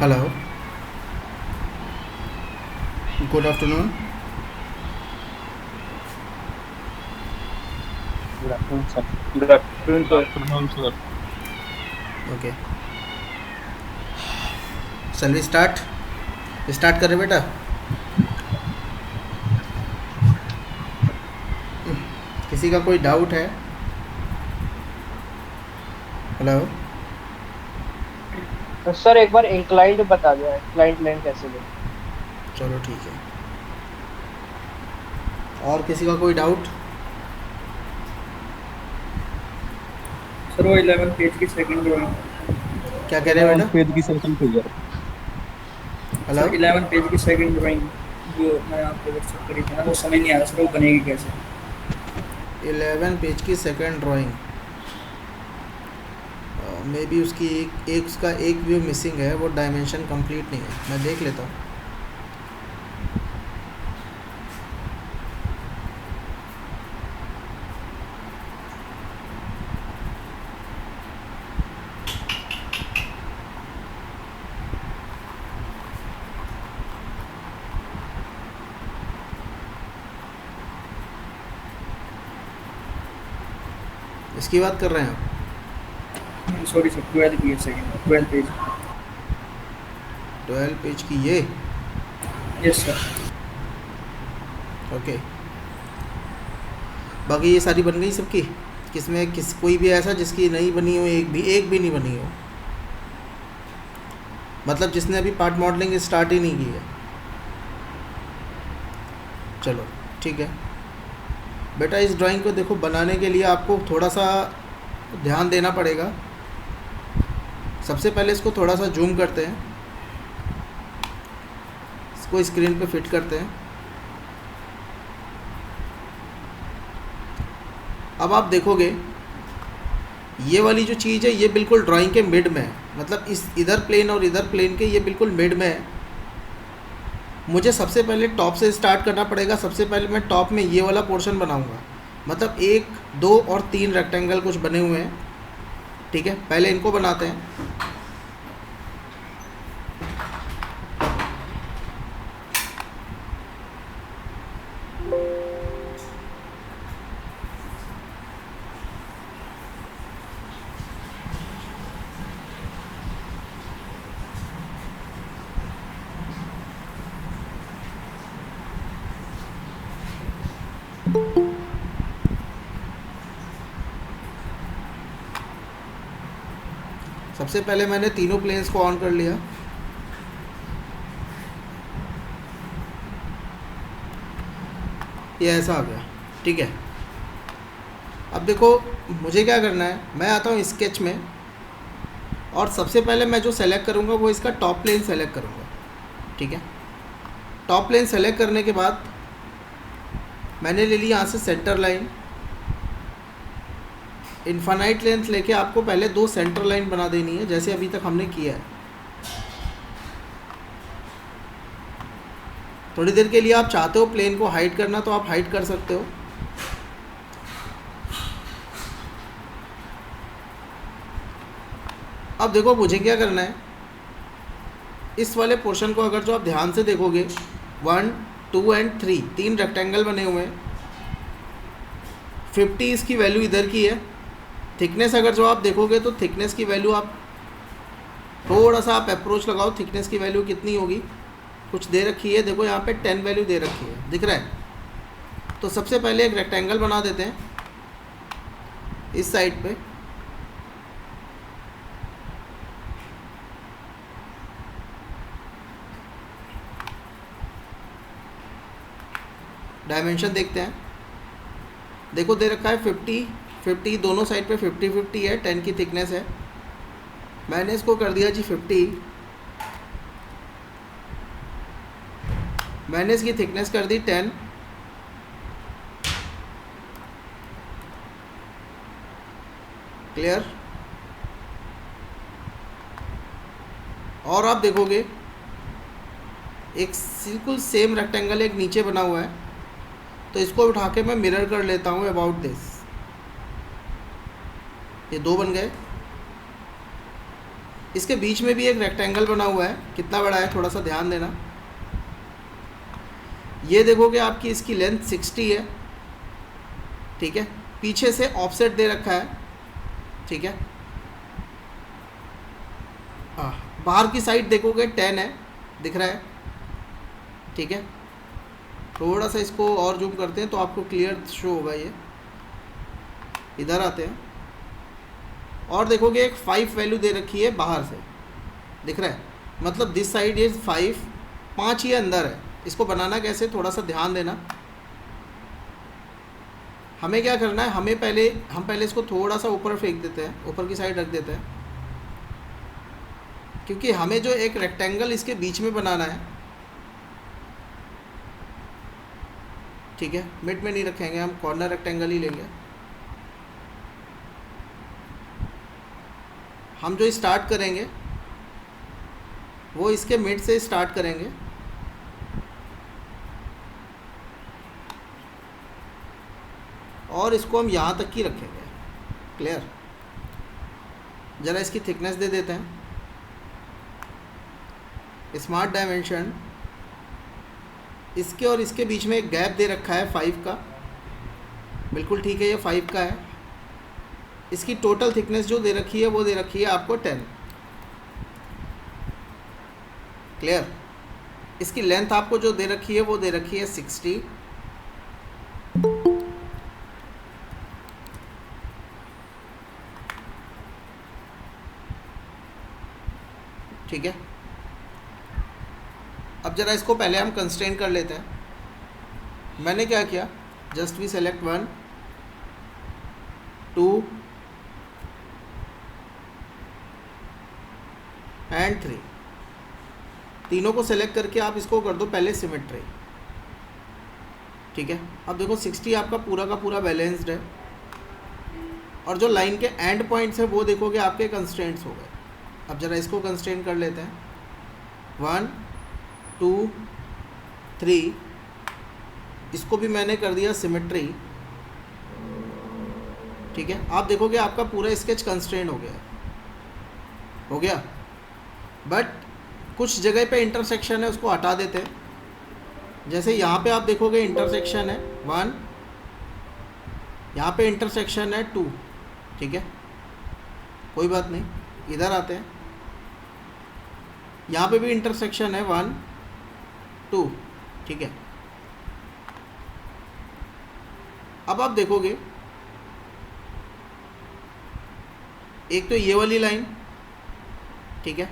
Hello, good afternoon. Good afternoon sir. Good afternoon good sir. Afternoon sir. Okay, चलिए start start करें बेटा। किसी का कोई डाउट है? हेलो। सर एक बार इंक्लाइंड बता दो, इंक्लाइंड प्लेन कैसे ले। चलो ठीक है, और किसी का कोई डाउट? सर वो 11 पेज की सेकंड ड्राइंग। क्या कह रहे हैं 11 बेटा? पेज की second figure. Hello. Sir 11 page की सेकंड ड्राइंग जो मैं आपको व्हाट्सएप करी थी ना, वो समझ नहीं आ रहा सर वो बनेगी कैसे। 11 पेज की सेकंड ड्राइंग, मे बी उसकी एक उसका एक व्यू मिसिंग है, वो डायमेंशन कंप्लीट नहीं है। मैं देख लेता हूँ। इसकी बात कर रहे हैं आप? Sorry sir, 12 page second, 12 page. 12 page की ये? Yes sir. ओके, बाकी ये सारी बन गई सबकी? किसमें कोई भी ऐसा जिसकी नहीं बनी हो? एक भी नहीं बनी हो, मतलब जिसने अभी पार्ट मॉडलिंग स्टार्ट ही नहीं की है। चलो ठीक है बेटा, इस ड्राइंग को देखो, बनाने के लिए आपको थोड़ा सा ध्यान देना पड़ेगा। सबसे पहले इसको थोड़ा सा जूम करते हैं, इसको स्क्रीन पे फिट करते हैं। अब आप देखोगे ये वाली जो चीज़ है ये बिल्कुल ड्राइंग के मिड में है, मतलब इस इधर प्लेन और इधर प्लेन के ये बिल्कुल मिड में है। मुझे सबसे पहले टॉप से स्टार्ट करना पड़ेगा। सबसे पहले मैं टॉप में ये वाला पोर्शन बनाऊंगा, मतलब 1, 2 और 3 रेक्टेंगल कुछ बने हुए हैं। ठीक है, पहले इनको बनाते हैं। सबसे पहले मैंने तीनों प्लेन्स को ऑन कर लिया। ये ऐसा आ गया। ठीक है, अब देखो मुझे क्या करना है, मैं आता हूँ स्केच में और सबसे पहले मैं जो सेलेक्ट करूँगा वो इसका टॉप प्लेन सेलेक्ट करूँगा। ठीक है, टॉप प्लेन सेलेक्ट करने के बाद मैंने ले ली यहाँ से सेंटर लाइन। इन्फानाइट लेंथ लेके आपको पहले 2 सेंटर लाइन बना देनी है, जैसे अभी तक हमने किया है। थोड़ी देर के लिए आप चाहते हो प्लेन को हाइड करना तो आप हाइड कर सकते हो। अब देखो मुझे क्या करना है, इस वाले पोर्शन को अगर जो आप ध्यान से देखोगे 1, 2 एंड 3 3 रेक्टेंगल बने हुए हैं। 50 इसकी वैल्यू इधर की है। थिकनेस अगर जो आप देखोगे तो थिकनेस की वैल्यू आप थोड़ा सा आप अप्रोच लगाओ, थिकनेस की वैल्यू कितनी होगी, कुछ दे रखी है। देखो यहाँ पे 10 वैल्यू दे रखी है, दिख रहा है। तो सबसे पहले एक रेक्टेंगल बना देते हैं इस साइड पे। डायमेंशन देखते हैं। देखो दे रखा है 50 50, दोनों साइड पे 50 50 है, 10 की थिकनेस है। मैंने इसको कर दिया जी 50। मैंने इसकी थिकनेस कर दी 10। क्लियर? और आप देखोगे एक बिल्कुल सेम रेक्टेंगल एक नीचे बना हुआ है, तो इसको उठा के मैं मिरर कर लेता हूँ अबाउट दिस। ये 2 बन गए। इसके बीच में भी एक रेक्टेंगल बना हुआ है, कितना बड़ा है थोड़ा सा ध्यान देना। ये देखोगे आपकी इसकी लेंथ 60 है, ठीक है। पीछे से ऑफसेट दे रखा है, ठीक है। बाहर की साइड देखोगे 10 है, दिख रहा है, ठीक है। थोड़ा सा इसको और जूम करते हैं तो आपको क्लियर शो होगा। ये इधर आते हैं और देखोगे एक 5 वैल्यू दे रखी है बाहर से, दिख रहा है, मतलब दिस साइड इज 5, 5 ये अंदर है। इसको बनाना कैसे, थोड़ा सा ध्यान देना। हमें क्या करना है, हम पहले इसको थोड़ा सा ऊपर फेंक देते हैं, ऊपर की साइड रख देते हैं, क्योंकि हमें जो एक रेक्टेंगल इसके बीच में बनाना है, ठीक है। मिड में नहीं रखेंगे हम, कॉर्नर रेक्टेंगल ही लेंगे। हम जो स्टार्ट करेंगे वो इसके मिड से स्टार्ट करेंगे, और इसको हम यहाँ तक की रखेंगे। क्लियर। ज़रा इसकी थिकनेस दे देते हैं। स्मार्ट डायमेंशन, इसके और इसके बीच में एक गैप दे रखा है 5 का, बिल्कुल ठीक है, ये 5 का है। इसकी टोटल थिकनेस जो दे रखी है वो दे रखी है आपको 10। क्लियर। इसकी लेंथ आपको जो दे रखी है वो दे रखी है 60। ठीक है। अब ज़रा इसको पहले हम कंस्ट्रेन कर लेते हैं। मैंने क्या किया, जस्ट वी सेलेक्ट 1 2 एंड 3, तीनों को सेलेक्ट करके आप इसको कर दो पहले सिमेट्री, ठीक है। अब देखो 60 आपका पूरा का पूरा बैलेंस्ड है, और जो लाइन के एंड पॉइंट्स है वो देखोगे आपके कंस्ट्रेंट्स हो गए। अब ज़रा इसको कंस्ट्रेन कर लेते हैं। 1 2 3, इसको भी मैंने कर दिया सिमेट्री, ठीक है। आप देखोगे आपका पूरा स्केच कंस्ट्रेन हो गया। बट कुछ जगह पे इंटरसेक्शन है, उसको हटा देते हैं। जैसे यहाँ पे आप देखोगे इंटरसेक्शन है 1, यहाँ पे इंटरसेक्शन है 2, ठीक है, कोई बात नहीं। इधर आते हैं, यहाँ पे भी इंटरसेक्शन है 1 2, ठीक है। अब आप देखोगे एक तो ये वाली लाइन, ठीक है,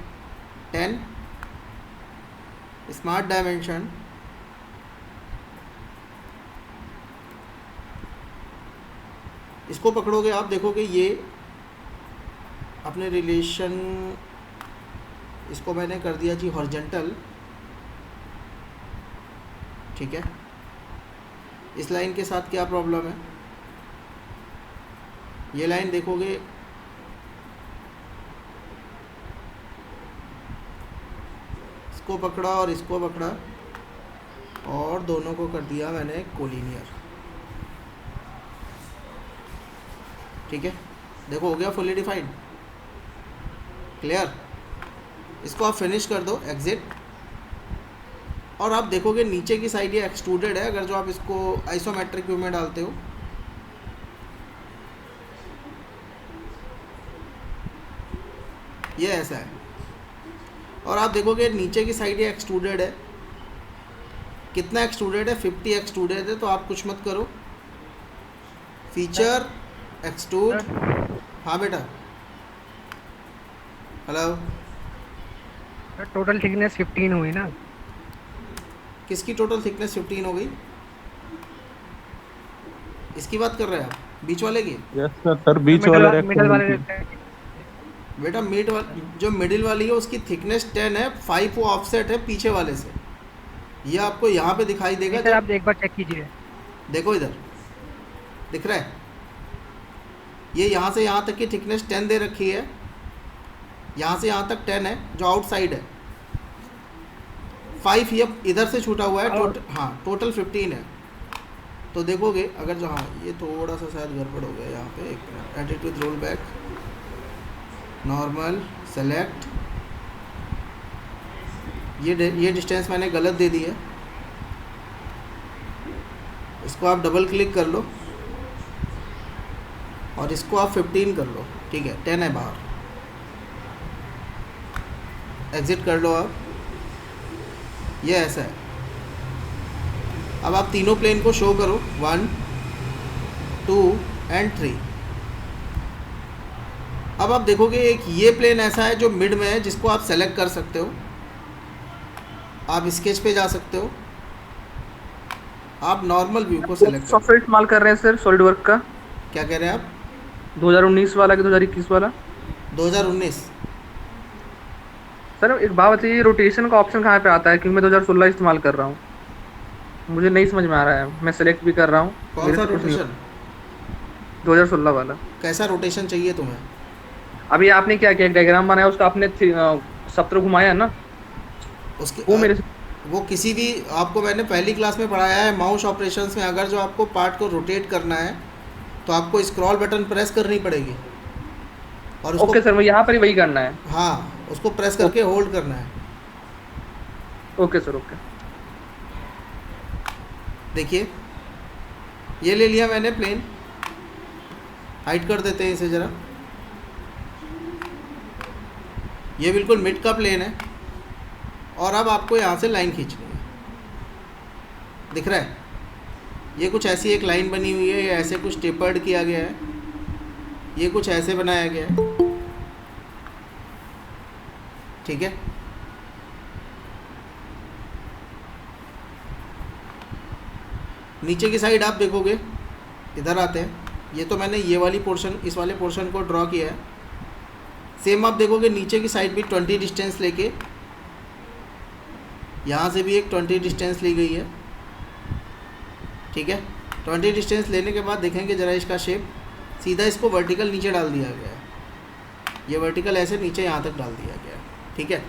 10 स्मार्ट डायमेंशन, इसको पकड़ोगे आप देखोगे ये अपने रिलेशन, इसको मैंने कर दिया जी हॉरिजॉन्टल, ठीक है। इस लाइन के साथ क्या प्रॉब्लम है, ये लाइन देखोगे इसको पकड़ा और इसको पकड़ा और दोनों को कर दिया मैंने कोलिनियर, ठीक है। देखो हो गया फुली डिफाइंड। क्लियर। इसको आप फिनिश कर दो, एग्जिट, और आप देखोगे नीचे की साइड ये एक्सट्रूडेड है। अगर जो आप इसको आइसोमेट्रिक व्यू में डालते हो, ये ऐसा है, और आप देखोगे नीचे की साइड ये एक्सट्रूडेड है। कितना एक्सट्रूडेड है, 50 एक्सट्रूडेड है। तो आप कुछ मत करो, फीचर एक्सट्रूड, हाँ बेटा, हेलो। टोटल थिकनेस 15 हुई ना? किसकी टोटल थिकनेस 15 हो गई? इसकी बात कर रहे हैं आप, बीच वाले की? यस सर, बीच वाले मिडल वाले बेटा जो मिडिल वाली है उसकी थिकनेस 10 है, 5 वो ऑफसेट है पीछे वाले से। ये आपको यहाँ पे दिखाई देगा। सर आप एक बार चेक कीजिए, देखो इधर दिख रहा है, ये यहाँ से यहाँ तक की थिकनेस 10 दे रखी है, यहाँ से यहाँ तक 10 है जो आउटसाइड है, 5 ये इधर से छूटा हुआ है, टोटल 15 है। तो देखोगे अगर जो, हाँ ये थोड़ा सा शायद गड़बड़ हो गया यहाँ पे, एक minute, edit with roll back, normal, select, ये डिस्टेंस मैंने गलत दे दी है, इसको आप डबल क्लिक कर लो और इसको आप 15 कर लो, ठीक है 10 है बाहर, एग्ज़िट कर लो आप, ये ऐसा है। अब आप तीनों प्लेन को शो करो 1 2 एंड 3। अब आप देखोगे एक ये प्लेन ऐसा है जो मिड में है, जिसको आप सेलेक्ट कर सकते हो, आप स्केच पे जा सकते हो, आप नॉर्मल व्यू को सेलेक्ट करो। सॉफ्टवेयर इस्तेमाल कर रहे हैं सर सॉलिडवर्क का? क्या कह रहे हैं आप? 2019 वाला कि 2021 वाला? 2019। सर एक बात बताइए, रोटेशन का ऑप्शन कहाँ पे आता है? क्योंकि मैं 2016 इस्तेमाल कर रहा हूँ, मुझे नहीं समझ में आ रहा है। मैं सेलेक्ट भी कर रहा हूँ। कौन सा रोटेशन? 2016 वाला। कैसा रोटेशन चाहिए तुम्हें? अभी आपने क्या किया, डायग्राम बनाया उसका आपने सप्तर घुमाया ना, उसके वो मेरे वो किसी भी, आपको मैंने पहली क्लास में पढ़ाया है माउस ऑपरेशंस में, अगर जो आपको पार्ट को रोटेट करना है तो आपको स्क्रॉल बटन प्रेस करनी पड़ेगी और उसको, ओके सर, मैं यहाँ पर ही वही करना है। हाँ उसको प्रेस करके होल्ड करना है। Okay sir, okay. देखिए ये ले लिया मैंने प्लेन, हाइड कर देते हैं इसे ज़रा। ये बिल्कुल मिड का प्लेन है और अब आपको यहाँ से लाइन खींचनी है, दिख रहा है? ये कुछ ऐसी एक लाइन बनी हुई है, ये ऐसे कुछ टेपर्ड किया गया है, ये कुछ ऐसे बनाया गया है, ठीक है। नीचे की साइड आप देखोगे, इधर आते हैं, ये तो मैंने ये वाली पोर्शन, इस वाले पोर्शन को ड्रॉ किया है। सेम आप देखोगे नीचे की साइड भी 20 डिस्टेंस लेके, यहाँ से भी एक 20 डिस्टेंस ली गई है, ठीक है। 20 डिस्टेंस लेने के बाद देखेंगे ज़रा इसका शेप, सीधा इसको वर्टिकल नीचे डाल दिया गया है, ये वर्टिकल ऐसे नीचे यहाँ तक डाल दिया गया है, ठीक है।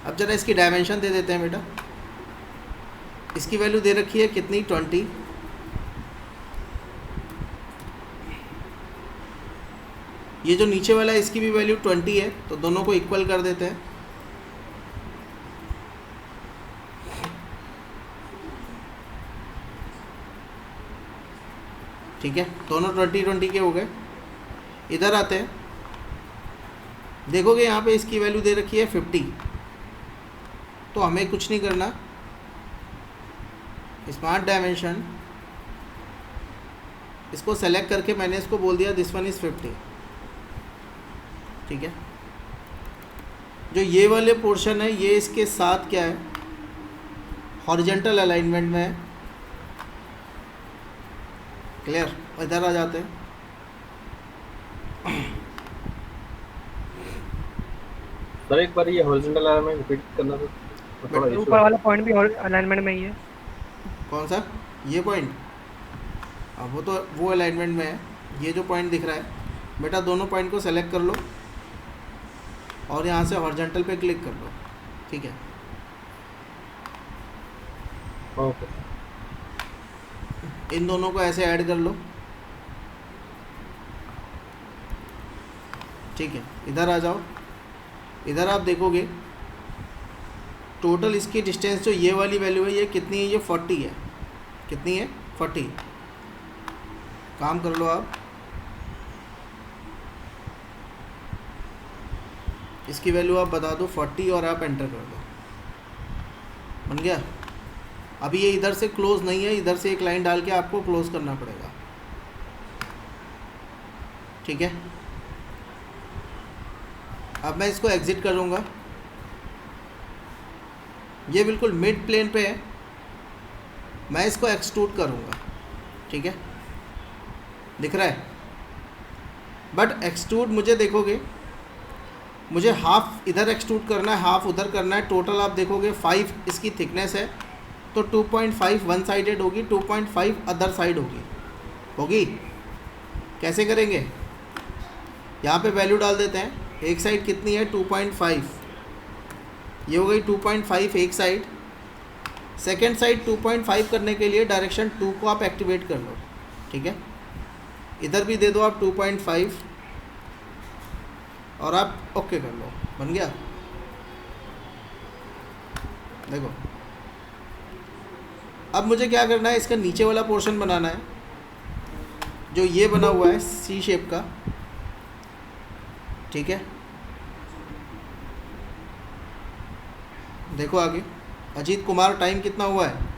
अब ज़रा इसकी डायमेंशन दे देते हैं बेटा। इसकी वैल्यू दे रखी है कितनी? 20। ये जो नीचे वाला है इसकी भी वैल्यू 20 है, तो दोनों को इक्वल कर देते हैं। ठीक है, दोनों 20 के हो गए। इधर आते हैं, देखोगे यहाँ पे इसकी वैल्यू दे रखी है 50, तो हमें कुछ नहीं करना, स्मार्ट डायमेंशन, इसको सेलेक्ट करके मैंने इसको बोल दिया दिस वन इज़ 50, ठीक है। जो ये वाले पोर्शन है ये इसके साथ क्या है, हॉरिजॉन्टल अलाइनमेंट में है, क्लियर। इधर आ जाते हैं, सर एक बार ये हॉरिजॉन्टल अलाइनमेंट रिपीट करना तो थोड़ा इशू ऊपर वाला पॉइंट भी अलाइनमेंट में ही है। कौन सा? ये पॉइंट, अब वो तो वो अलाइनमेंट में है। ये जो पॉइंट दिख रहा है बेटा, दोनों पॉइंट को सेलेक्ट कर लो और यहाँ से हॉरिजॉन्टल पे क्लिक कर लो, ठीक है। ओके। इन दोनों को ऐसे ऐड कर लो, ठीक है। इधर आ जाओ, इधर आप देखोगे टोटल इसकी डिस्टेंस जो ये वाली वैल्यू है ये कितनी है? ये 40 है। कितनी है? 40। काम कर लो आप, इसकी वैल्यू आप बता दो 40 और आप एंटर कर दो, बन गया। अभी ये इधर से क्लोज नहीं है, इधर से एक लाइन डाल के आपको क्लोज करना पड़ेगा, ठीक है। अब मैं इसको एग्जिट करूँगा, ये बिल्कुल मिड प्लेन पे है, मैं इसको एक्सट्रूड करूँगा, ठीक है, दिख रहा है। बट एक्सट्रूड मुझे देखोगे, मुझे हाफ इधर एक्सट्रूड करना है, हाफ उधर करना है। टोटल आप देखोगे 5 इसकी थिकनेस है, तो 2.5 वन साइडेड होगी, 2.5 अदर साइड होगी। कैसे करेंगे? यहाँ पे वैल्यू डाल देते हैं। एक साइड कितनी है? 2.5, ये हो गई 2.5 एक साइड। सेकेंड साइड 2.5 करने के लिए डायरेक्शन 2 को आप एक्टिवेट कर लो, ठीक है। इधर भी दे दो आप 2.5 और आप ओके कर लो, बन गया। देखो अब मुझे क्या करना है, इसका नीचे वाला पोर्शन बनाना है जो ये बना हुआ है सी शेप का, ठीक है। देखो आगे, अजीत कुमार टाइम कितना हुआ है?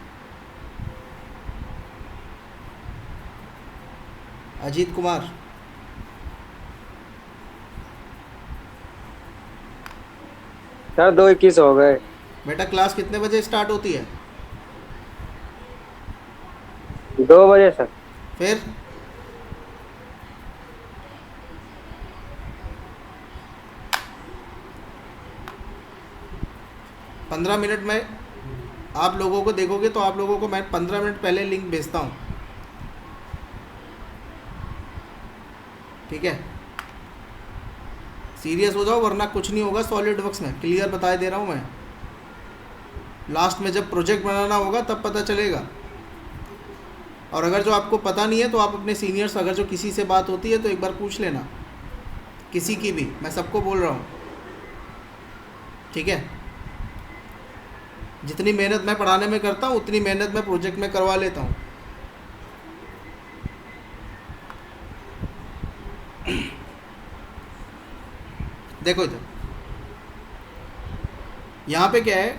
अजीत कुमार, सर 2:21 हो गए। बेटा क्लास कितने बजे स्टार्ट होती है? 2 बजे सर। फिर 15 मिनट में आप लोगों को देखोगे तो आप लोगों को मैं 15 मिनट पहले लिंक भेजता हूँ, ठीक है। सीरियस हो जाओ वरना कुछ नहीं होगा सॉलिड वर्क्स में, क्लियर बता दे रहा हूँ मैं। लास्ट में जब प्रोजेक्ट बनाना होगा तब पता चलेगा। और अगर जो आपको पता नहीं है तो आप अपने सीनियर्स, अगर जो किसी से बात होती है तो एक बार पूछ लेना, किसी की भी, मैं सबको बोल रहा हूँ, ठीक है। जितनी मेहनत मैं पढ़ाने में करता हूँ उतनी मेहनत मैं प्रोजेक्ट में करवा लेता हूँ। देखो इधर, यहाँ पे क्या है,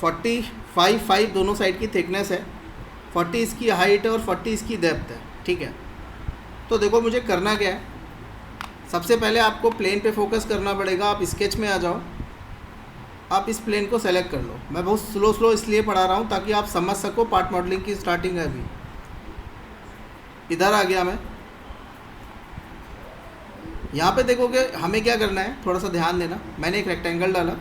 45 दोनों साइड की थिकनेस है, 40 इसकी हाइट है और 40 इसकी डेप्थ है, ठीक है। तो देखो मुझे करना क्या है, सबसे पहले आपको प्लेन पे फोकस करना पड़ेगा। आप स्केच में आ जाओ, आप इस प्लेन को सेलेक्ट कर लो। मैं बहुत स्लो इसलिए पढ़ा रहा हूँ ताकि आप समझ सको, पार्ट मॉडलिंग की स्टार्टिंग है अभी। इधर आ गया मैं, यहाँ पे देखोगे हमें क्या करना है, थोड़ा सा ध्यान देना। मैंने एक रेक्टेंगल डाला,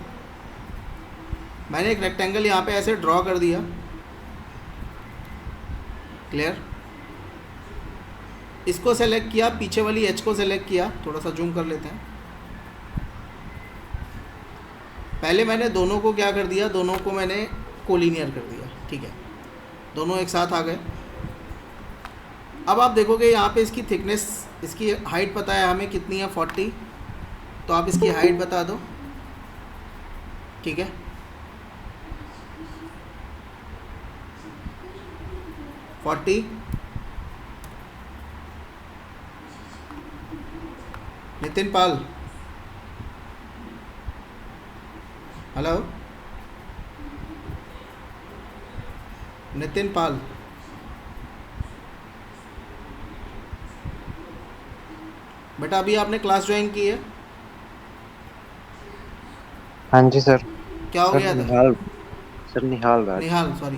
मैंने एक रेक्टेंगल यहाँ पे ऐसे ड्रॉ कर दिया, क्लियर। इसको सेलेक्ट किया, पीछे वाली एच को सेलेक्ट किया, थोड़ा सा जूम कर लेते हैं। पहले मैंने दोनों को क्या कर दिया, दोनों को मैंने कोलिनियर कर दिया, ठीक है। दोनों एक साथ आ गए। अब आप देखोगे यहाँ पे इसकी थिकनेस, इसकी हाइट पता है हमें कितनी है, 40। तो आप इसकी हाइट बता दो, ठीक है। नितिन पाल, हेलो नितिन पाल, बेटा अभी आपने क्लास ज्वाइन की है? हाँ जी सर। क्या हो सर गया था? निहाल, सर निहाल राज। निहाल, सॉरी।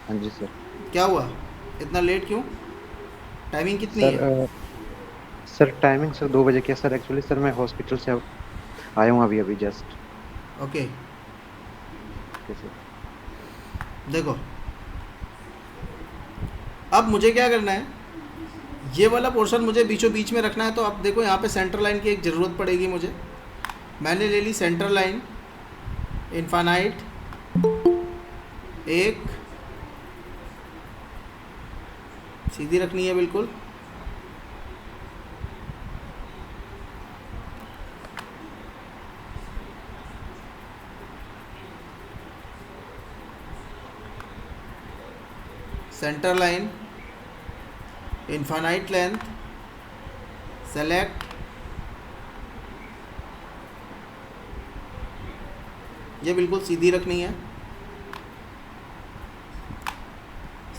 हाँ जी सर। क्या हुआ, इतना लेट क्यों? टाइमिंग कितनी है? सर सर टाइमिंग सर 2 बजे की है सर। एक्चुअली सर मैं हॉस्पिटल से आया हूँ अभी जस्ट। Okay, okay sir. देखो अब मुझे क्या करना है, ये वाला पोर्शन मुझे बीचों बीच में रखना है। तो अब देखो यहाँ पे सेंटर लाइन की एक ज़रूरत पड़ेगी मुझे। मैंने ले ली सेंटर लाइन, इनफाइनाइट, एक सीधी रखनी है बिल्कुल। Centre line, infinite length, select, ये बिल्कुल सीधी रखनी है।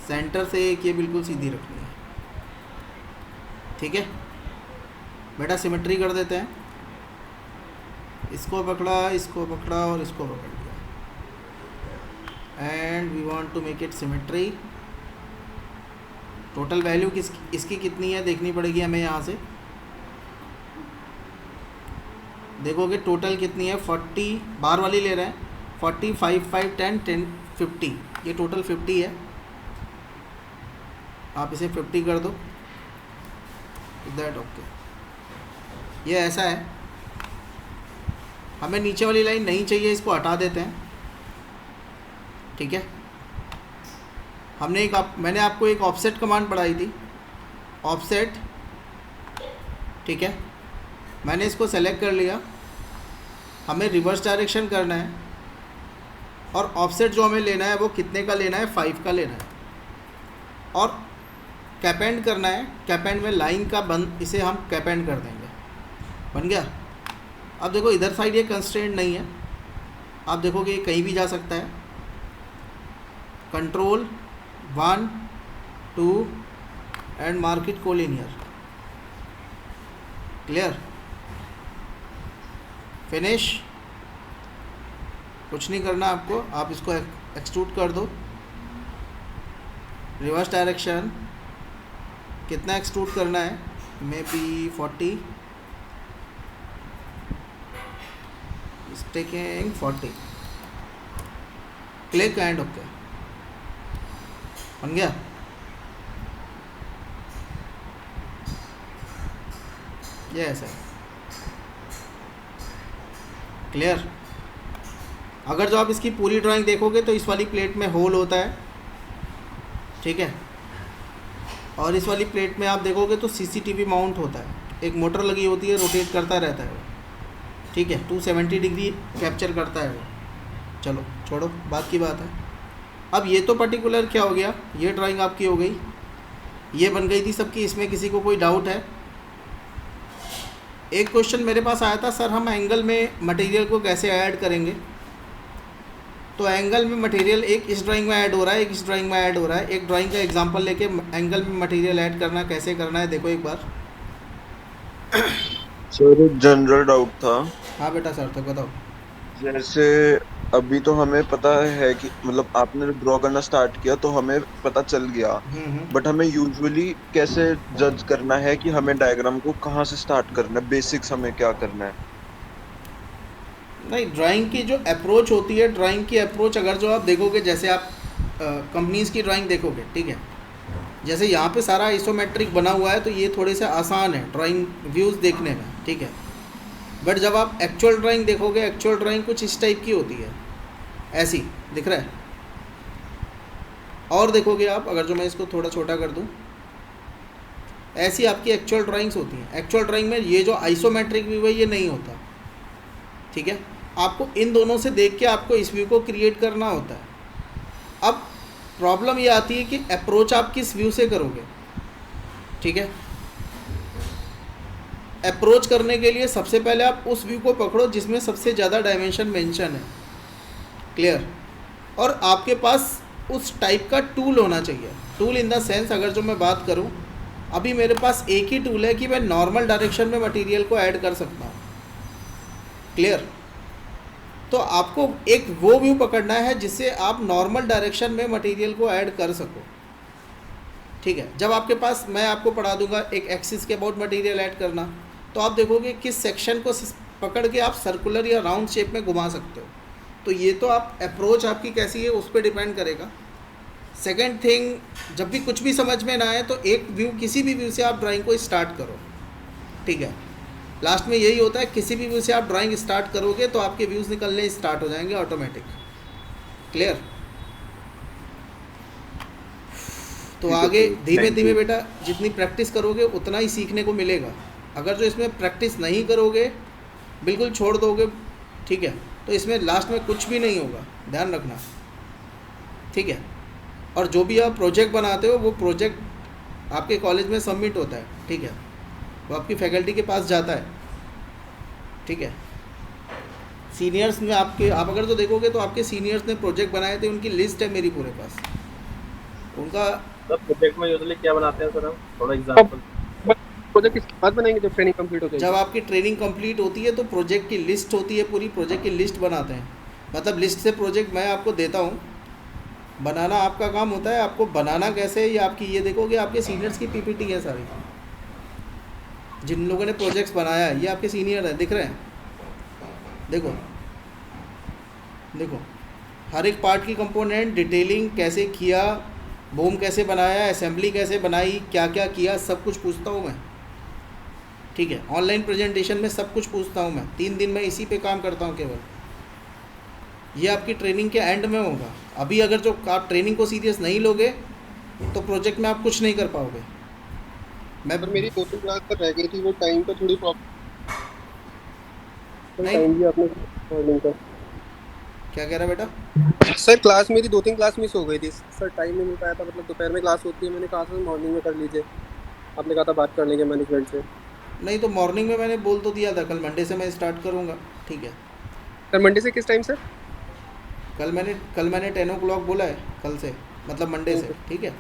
सेंटर से एक ये बिल्कुल सीधी रखनी है, ठीक है बेटा। सिमेट्री कर देते हैं, इसको पकड़ा, इसको पकड़ा और इसको पकड़ लिया, and we want to make it symmetry. Total value इसकी कितनी है देखनी पड़ेगी हमें। यहाँ से देखोगे टोटल कितनी है, 40 बार वाली ले रहे हैं, 40, 5, 5, 10, 10, 50, ये टोटल 50 है। आप इसे 50 कर दो, दैट ओके। ये ऐसा है, हमें नीचे वाली लाइन नहीं चाहिए, इसको हटा देते हैं, ठीक है। मैंने आपको एक ऑफसेट कमांड पढ़ाई थी, ऑफसेट, ठीक है। मैंने इसको सेलेक्ट कर लिया, हमें रिवर्स डायरेक्शन करना है, और ऑफसेट जो हमें लेना है वो कितने का लेना है, 5 का लेना है। और कैपेंड करना है, कैपेंड में लाइन का बंद, इसे हम कैपेंड कर देंगे, बन गया। अब देखो इधर साइड ये कंस्ट्रेंट नहीं है, आप देखोगे ये कहीं भी जा सकता है। Control 1 2 and mark it collinear, clear, finish. कुछ नहीं करना आपको, आप इसको एक्सट्रूड कर दो, रिवर्स डायरेक्शन, कितना एक्सट्रूड करना है, may be 40, taking 40, click and okay, बन गया। ये ऐसा है, क्लियर। अगर जो आप इसकी पूरी ड्राइंग देखोगे तो इस वाली प्लेट में होल होता है, ठीक है, और इस वाली प्लेट में आप देखोगे तो सीसीटीवी माउंट होता है, एक मोटर लगी होती है, रोटेट करता रहता है वो, ठीक है, 270 डिग्री कैप्चर करता है वो। चलो छोड़ो, बात की बात है। अब ये तो पर्टिकुलर क्या हो गया, ये ड्राइंग आपकी हो गई, ये बन गई थी सबकी, इसमें किसी को कोई डाउट है? एक क्वेश्चन मेरे पास आया था, सर हम एंगल में मटेरियल को कैसे ऐड करेंगे? तो एंगल में मटेरियल एक इस ड्राइंग में ऐड हो रहा है, एक इस ड्राइंग में ऐड हो रहा है। एक ड्राइंग का एग्जांपल लेके एंगल में मटेरियल ऐड करना कैसे करना है देखो एक बार। सर एक जनरल डाउट था, हाँ बेटा सर, तो बताओ। जैसे अभी तो हमें पता है कि मतलब आपने ड्रॉ करना स्टार्ट किया तो हमें पता चल गया, बट हमें यूजुअली कैसे जज करना है कि हमें डायग्राम को कहाँ से स्टार्ट करना है, बेसिक्स हमें क्या करना है? नहीं, ड्राइंग की जो अप्रोच होती है, ड्राइंग की अप्रोच अगर जो आप देखोगे, जैसे आप कंपनीज़ की ड्राइंग देखोगे, ठीक है, जैसे यहाँ पे सारा आइसोमेट्रिक बना हुआ है तो ये थोड़े से आसान है ड्राइंग व्यूज़ देखने में, ठीक है। बट जब आप एक्चुअल ड्राइंग देखोगे, एक्चुअल ड्राइंग कुछ इस टाइप की होती है, ऐसी दिख रहा है। और देखोगे आप, अगर जो मैं इसको थोड़ा छोटा कर दूँ, ऐसी आपकी एक्चुअल ड्राइंग्स होती हैं। एक्चुअल ड्राइंग में ये जो आइसोमेट्रिक व्यू है ये नहीं होता, ठीक है। आपको इन दोनों से देख के आपको इस व्यू को क्रिएट करना होता है। अब प्रॉब्लम ये आती है कि अप्रोच आप किस व्यू से करोगे, ठीक है। अप्रोच करने के लिए सबसे पहले आप उस व्यू को पकड़ो जिसमें सबसे ज़्यादा डायमेंशन मेंशन है, क्लियर। और आपके पास उस टाइप का टूल होना चाहिए। टूल इन द सेंस, अगर जो मैं बात करूं, अभी मेरे पास एक ही टूल है कि मैं नॉर्मल डायरेक्शन में मटेरियल को ऐड कर सकता हूं, क्लियर। तो आपको एक वो व्यू पकड़ना है जिससे आप नॉर्मल डायरेक्शन में मटेरियल को ऐड कर सको, ठीक है। जब आपके पास, मैं आपको पढ़ा दूंगा एक एक्सिस के अबाउट मटेरियल ऐड करना, तो आप देखोगे किस सेक्शन को पकड़ के आप सर्कुलर या राउंड शेप में घुमा सकते हो। तो ये तो आप अप्रोच आपकी कैसी है उस पर डिपेंड करेगा। सेकेंड थिंग, जब भी कुछ भी समझ में ना आए तो एक व्यू, किसी भी व्यू से आप ड्राइंग को स्टार्ट करो, ठीक है। लास्ट में यही होता है, किसी भी व्यू से आप ड्राइंग स्टार्ट करोगे तो आपके व्यूज़ निकलने स्टार्ट हो जाएंगे ऑटोमेटिक, क्लियर। तो आगे धीमे धीमे बेटा जितनी प्रैक्टिस करोगे उतना ही सीखने को मिलेगा। अगर जो इसमें प्रैक्टिस नहीं करोगे, बिल्कुल छोड़ दोगे, ठीक है, तो इसमें लास्ट में कुछ भी नहीं होगा, ध्यान रखना, ठीक है। और जो भी आप प्रोजेक्ट बनाते हो वो प्रोजेक्ट आपके कॉलेज में सबमिट होता है, ठीक है, वो आपकी फैकल्टी के पास जाता है, ठीक है। सीनियर्स में आपके, आप अगर तो देखोगे तो आपके सीनियर्स ने प्रोजेक्ट बनाए थे, उनकी लिस्ट है मेरी पूरे पास, उनका। प्रोजेक्ट में यूजुअली क्या बनाते हैं सर हम, थोड़ा एग्जांपल। प्रोजेक्ट किसके बाद बनाएंगे जब ट्रेनिंग कंप्लीट हो जाएगी? जब आपकी ट्रेनिंग कंप्लीट होती है तो प्रोजेक्ट की लिस्ट होती है, पूरी प्रोजेक्ट की लिस्ट बनाते हैं। मतलब लिस्ट से प्रोजेक्ट मैं आपको देता हूँ, बनाना आपका काम होता है। आपको बनाना कैसे है ये आपकी, ये देखोगे आपके सीनियर्स की पीपीटी है सारी, जिन लोगों ने प्रोजेक्ट्स बनाया है ये आपके सीनियर है, दिख रहे हैं, देखो देखो, हर एक पार्ट की कंपोनेंट, डिटेलिंग कैसे किया, बूम कैसे बनाया, असेंबली कैसे बनाई, क्या क्या किया, सब कुछ पूछता हूँ मैं, ठीक है। ऑनलाइन प्रेजेंटेशन में सब कुछ पूछता हूँ मैं, 3 दिन में इसी पे काम करता हूँ केवल। ये आपकी ट्रेनिंग के एंड में होगा। अभी अगर जो आप ट्रेनिंग को सीरियस नहीं लोगे तो प्रोजेक्ट में आप कुछ नहीं कर पाओगे। मैं मेरी 2-3 क्लास तक रह गई थी, वो टाइम का थोड़ी प्रॉब्लम नहीं, टाइम भी आपने क्या कह रहा बेटा? सर क्लास मेरी 2-3 क्लास मिस हो गई थी सर, टाइम नहीं मिल पाया था, मतलब दोपहर में क्लास होती है, मैंने कहा था मॉर्निंग में कर लीजिए, आपने कहा था बात कर लेंगे मैनेजमेंट से। नहीं तो मॉर्निंग में मैंने बोल तो दिया था, कल मंडे से मैं स्टार्ट करूँगा, ठीक है। सर मंडे से किस टाइम सर? कल मैंने 10 o'clock बोला है, कल से मतलब मंडे से, ठीक है।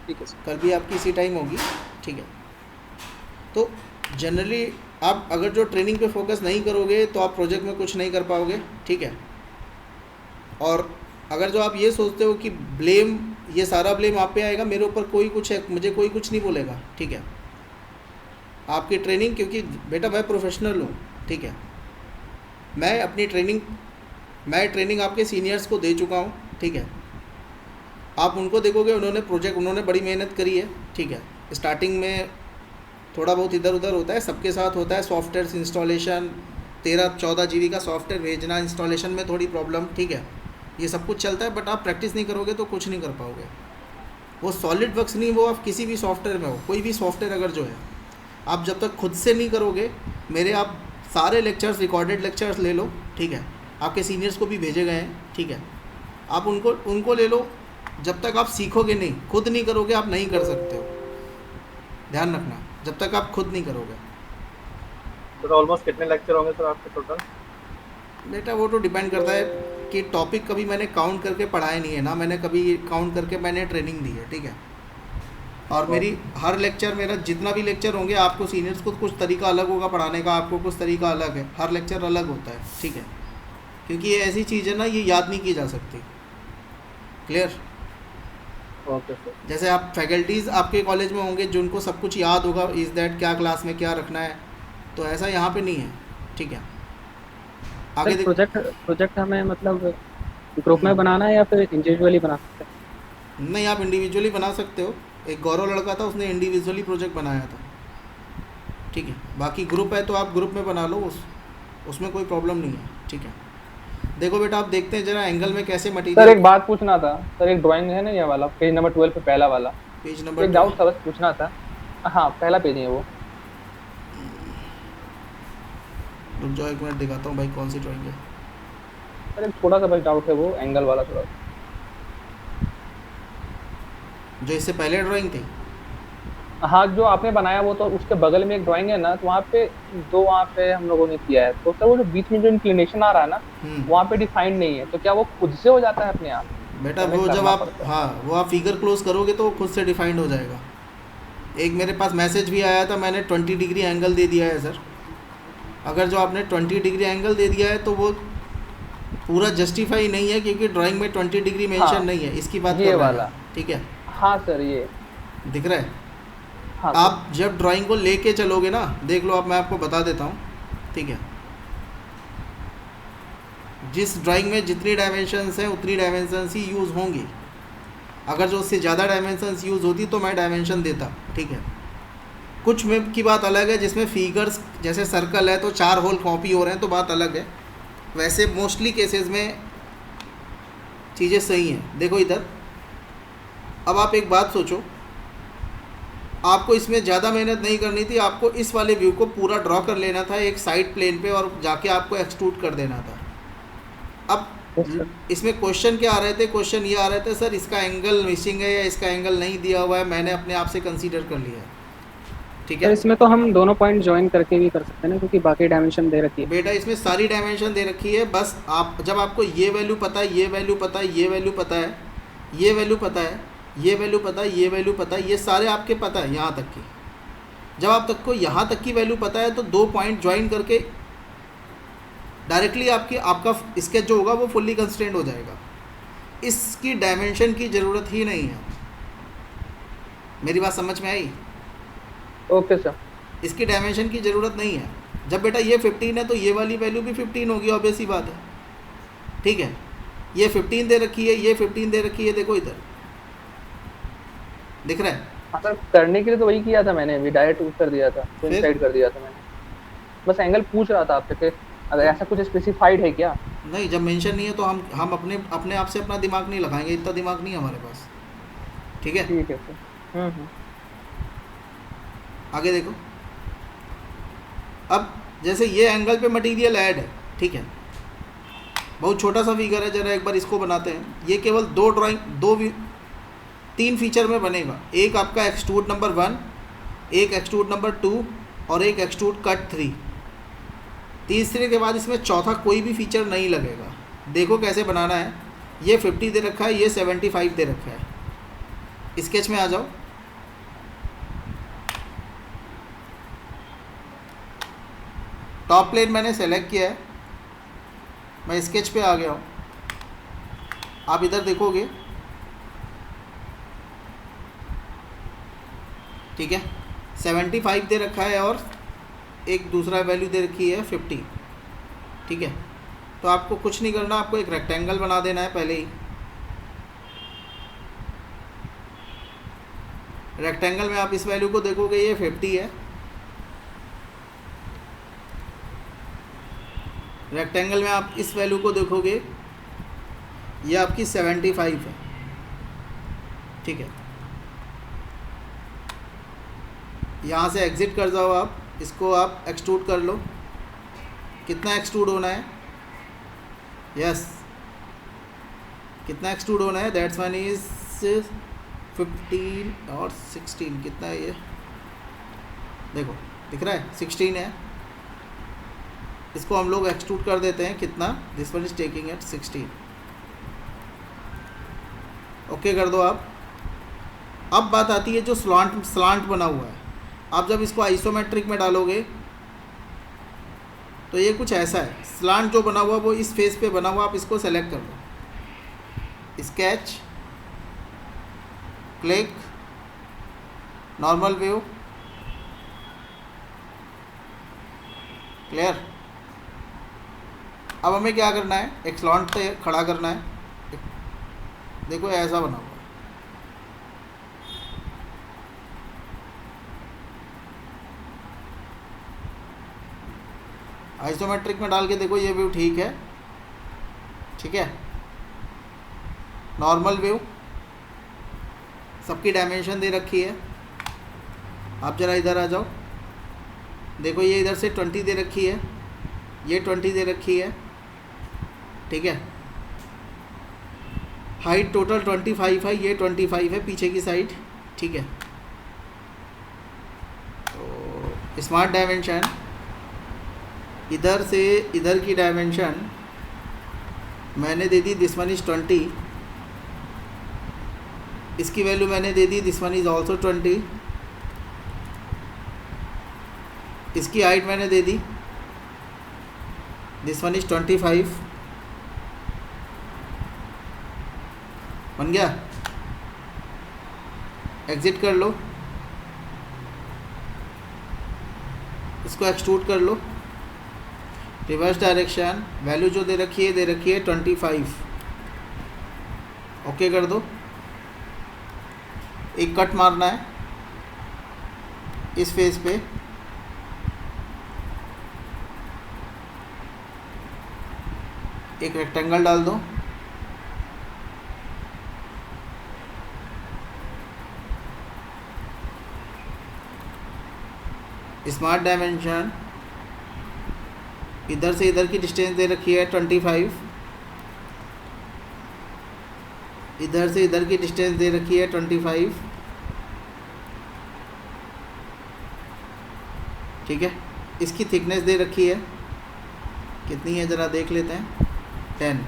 ठीक है सर। कल भी आपकी इसी टाइम होगी, ठीक है। तो जनरली आप अगर जो ट्रेनिंग पे फोकस नहीं करोगे तो आप प्रोजेक्ट में कुछ नहीं कर पाओगे, ठीक है। और अगर जो आप ये सोचते हो कि ब्लेम, ये सारा ब्लेम आप पे आएगा, मेरे ऊपर कोई कुछ है, मुझे कोई कुछ नहीं बोलेगा, ठीक है। आपकी ट्रेनिंग, क्योंकि बेटा मैं प्रोफेशनल हूँ, ठीक है। मैं ट्रेनिंग आपके सीनियर्स को दे चुका हूँ, ठीक है। आप उनको देखोगे, उन्होंने बड़ी मेहनत करी है, ठीक है। स्टार्टिंग में थोड़ा बहुत इधर उधर होता है, सबके साथ होता है, सॉफ्टवेयर इंस्टॉलेशन 13-14 GB का सॉफ्टवेयर भेजना, इंस्टॉलेशन में थोड़ी प्रॉब्लम, ठीक है। ये सब कुछ चलता है, बट आप प्रैक्टिस नहीं करोगे तो कुछ नहीं कर पाओगे। वो सॉलिड वर्क्स नहीं, वो आप किसी भी सॉफ्टवेयर में हो, कोई भी सॉफ्टवेयर अगर जो है, आप जब तक खुद से नहीं करोगे, मेरे आप सारे लेक्चर्स, रिकॉर्डेड लेक्चर्स ले लो, ठीक है। आपके सीनियर्स को भी भेजे गए हैं, ठीक है। आप उनको ले लो, जब तक आप सीखोगे नहीं, खुद नहीं करोगे, आप नहीं कर सकते हो, ध्यान रखना, जब तक आप खुद नहीं करोगे। तो ऑलमोस्ट कितने लेक्चर होंगे सर आपके टोटल? बेटा वो तो डिपेंड करता है कि टॉपिक कभी मैंने काउंट करके पढ़ाया नहीं है ना, मैंने कभी काउंट करके मैंने ट्रेनिंग दी है, ठीक है। और मेरी हर लेक्चर, मेरा जितना भी लेक्चर होंगे, आपको सीनियर्स को कुछ तरीका अलग होगा पढ़ाने का, आपको कुछ तरीका अलग है, हर लेक्चर अलग होता है, ठीक है। क्योंकि ये ऐसी चीज़ है ना, ये याद नहीं की जा सकती, क्लियर? Okay sir. जैसे आप फैकल्टीज़ आपके कॉलेज में होंगे जिनको सब कुछ याद होगा, इज़ दैट क्या क्लास में क्या रखना है, तो ऐसा यहाँ पे नहीं है, ठीक है। आगे देखो, प्रोजेक्ट हमें मतलब ग्रुप में बनाना है या फिर इंडिविजुअली बना सकते हैं? नहीं, आप इंडिविजुअली बना सकते हो। एक गौरव लड़का था, उसने इंडिविजुअली प्रोजेक्ट बनाया था, ठीक है। बाकी ग्रुप है तो आप ग्रुप में बना लो, उसमें कोई प्रॉब्लम नहीं है, ठीक है। देखो बेटा, आप देखते हैं जरा एंगल में कैसे मटीरियल। सर एक बात पूछना था सर, एक ड्राइंग है ना ये वाला, पेज नंबर 12 पे पहला वाला, पेज नंबर, एक डाउट था बस पूछना था। हाँ पहला पेज है वो। रुक जाओ एक मिनट, दिखाता हूँ भाई कौन सी ड्राइंग है। सर एक थोड़ा सा बस डाउट है, वो एंगल वाला थोड़ा, जो इससे पहले ड्राइंग थी। हाँ जो आपने बनाया वो, तो उसके बगल में एक ड्राइंग है ना, तो वहाँ पे वहाँ पे हम लोगों ने किया है, तो सर वो जो बीच में जो इंक्लिनेशन आ रहा है ना, वहाँ पे डिफाइंड नहीं है, तो क्या वो खुद से हो जाता है अपने आप? बेटा वो जब आप, हाँ वो आप फिगर क्लोज करोगे तो वो खुद से डिफाइंड हो जाएगा। एक मेरे पास मैसेज भी आया था, मैंने 20 डिग्री एंगल दे दिया है सर। अगर जो आपने 20 डिग्री एंगल दे दिया है तो वो पूरा जस्टिफाई नहीं है, क्योंकि ड्राइंग में 20 डिग्री मेंशन नहीं है, इसकी बात कर रहा है, ठीक है। हाँ सर ये दिख रहा है। हाँ, आप जब ड्राइंग को लेके चलोगे ना, देख लो, अब मैं आपको बता देता हूँ, ठीक है। जिस ड्राइंग में जितनी डायमेंशंस हैं उतनी डायमेंशंस ही यूज़ होंगी। अगर जो उससे ज़्यादा डायमेंशंस यूज़ होती तो मैं डायमेंशन देता, ठीक है। कुछ में की बात अलग है, जिसमें फिगर्स जैसे सर्कल है तो 4 होल कॉपी हो रहे हैं तो बात अलग है। वैसे मोस्टली केसेस में चीज़ें सही हैं। देखो इधर, अब आप एक बात सोचो, आपको इसमें ज़्यादा मेहनत नहीं करनी थी, आपको इस वाले व्यू को पूरा ड्रॉ कर लेना था एक साइड प्लेन पे, और जाके आपको एक्सट्रूड कर देना था। अब इसमें क्वेश्चन क्या आ रहे थे? क्वेश्चन ये आ रहे थे, सर इसका एंगल मिसिंग है या इसका एंगल नहीं दिया हुआ है, मैंने अपने आप से कंसीडर कर लिया है, ठीक है। इसमें तो हम दोनों पॉइंट ज्वाइन करके भी कर सकते हैं ना, क्योंकि बाकी डायमेंशन दे रखी है। बेटा इसमें सारी डायमेंशन दे रखी है, बस आप जब आपको ये वैल्यू पता है, ये वैल्यू पता है, ये वैल्यू पता है, ये वैल्यू पता है, ये वैल्यू पता है, ये वैल्यू पता है, ये सारे आपके पता है यहाँ तक की। जब आप तक को यहाँ तक की वैल्यू पता है तो 2 पॉइंट ज्वाइन करके डायरेक्टली आपका स्केच जो होगा वो फुल्ली कंस्ट्रेंट हो जाएगा। इसकी डायमेंशन की ज़रूरत ही नहीं है। मेरी बात समझ में आई? Okay sir. इसकी डायमेंशन की ज़रूरत नहीं है। जब बेटा ये 15 है तो ये वाली वैल्यू भी 15 होगी, ऑब्वियस सी बात है, ठीक है। ये 15 दे रखी है, ये 15 दे रखी है, देखो इधर दिख रहा है। हाँ सर, करने के लिए तो वही किया था मैंने, भी डायरेक्ट कर दिया था, साइड कर दिया था मैंने। बस एंगल पूछ रहा था आपसे कि अगर ऐसा कुछ स्पेसिफाइड है क्या? नहीं, जब मेंशन नहीं है तो हम अपने आप से अपना दिमाग नहीं लगाएंगे, इतना दिमाग नहीं है हमारे पास, ठीक है। ठीक है सर। आगे देखो, अब जैसे ये एंगल पे मटेरियल ऐड है, ठीक है। बहुत छोटा सा फिगर है, जरा एक बार इसको बनाते हैं। ये केवल तीन फीचर में बनेगा, एक आपका एक्सट्रूड नंबर 1, एक एक्सट्रूड नंबर 2 और एक एक्सट्रूड कट 3। तीसरे के बाद इसमें चौथा कोई भी फीचर नहीं लगेगा। देखो कैसे बनाना है। ये 50 दे रखा है, ये 75 दे रखा है। स्केच में आ जाओ। टॉप प्लेन मैंने सेलेक्ट किया है, मैं स्केच पे आ गया हूँ। आप इधर देखोगे, ठीक है, 75 दे रखा है और एक दूसरा वैल्यू दे रखी है 50, ठीक है। तो आपको कुछ नहीं करना, आपको एक रेक्टेंगल बना देना है पहले ही। रेक्टेंगल में आप इस वैल्यू को देखोगे, ये 50 है। रेक्टेंगल में आप इस वैल्यू को देखोगे, ये आपकी 75 है, ठीक है। यहाँ से एग्ज़िट कर जाओ आप, इसको आप एक्सट्रूड कर लो। कितना एक्सट्रूड होना है? यस, कितना एक्सट्रूड होना है? दैट्स वन इज 15 और 16। कितना है ये? देखो दिख रहा है, 16 है। इसको हम लोग एक्सट्रूड कर देते हैं। कितना? This one is taking at 16। Okay कर दो आप। अब बात आती है जो स्लांट बना हुआ है। आप जब इसको आइसोमेट्रिक में डालोगे तो ये कुछ ऐसा है। स्लांट जो बना हुआ वो इस फेस पे बना हुआ, आप इसको सेलेक्ट कर लो। Sketch, click, normal view, clear. अब हमें क्या करना है? एक स्लांट पे खड़ा करना है। देखो ऐसा बना हुआ। आइसोमेट्रिक में डाल के देखो, ये व्यू ठीक है, ठीक है। नॉर्मल व्यू, सबकी डायमेंशन दे रखी है। आप ज़रा इधर आ जाओ, देखो ये इधर से 20 दे रखी है, ये 20 दे रखी है, ठीक है। हाइट टोटल 25 है, ये 25 है पीछे की साइड, ठीक है। तो स्मार्ट डायमेंशन, इधर से इधर की डायमेंशन मैंने दे दी, दिस वन इज़ 20। इसकी वैल्यू मैंने दे दी, दिस वन इज़ ऑल्सो 20। इसकी हाइट मैंने दे दी, दिस वन इज़ 25। बन गया। एग्ज़िट कर लो, इसको एक्सट्रूड कर लो। रिवर्स डायरेक्शन, वैल्यू जो दे रखी है 25। ओके कर दो। एक कट मारना है इस फेस पे, एक रेक्टेंगल डाल दो। स्मार्ट डायमेंशन, इधर से इधर की डिस्टेंस दे रखी है 25। इधर से इधर की डिस्टेंस दे रखी है 25, ठीक है। इसकी थिकनेस दे रखी है, कितनी है ज़रा देख लेते हैं, 10।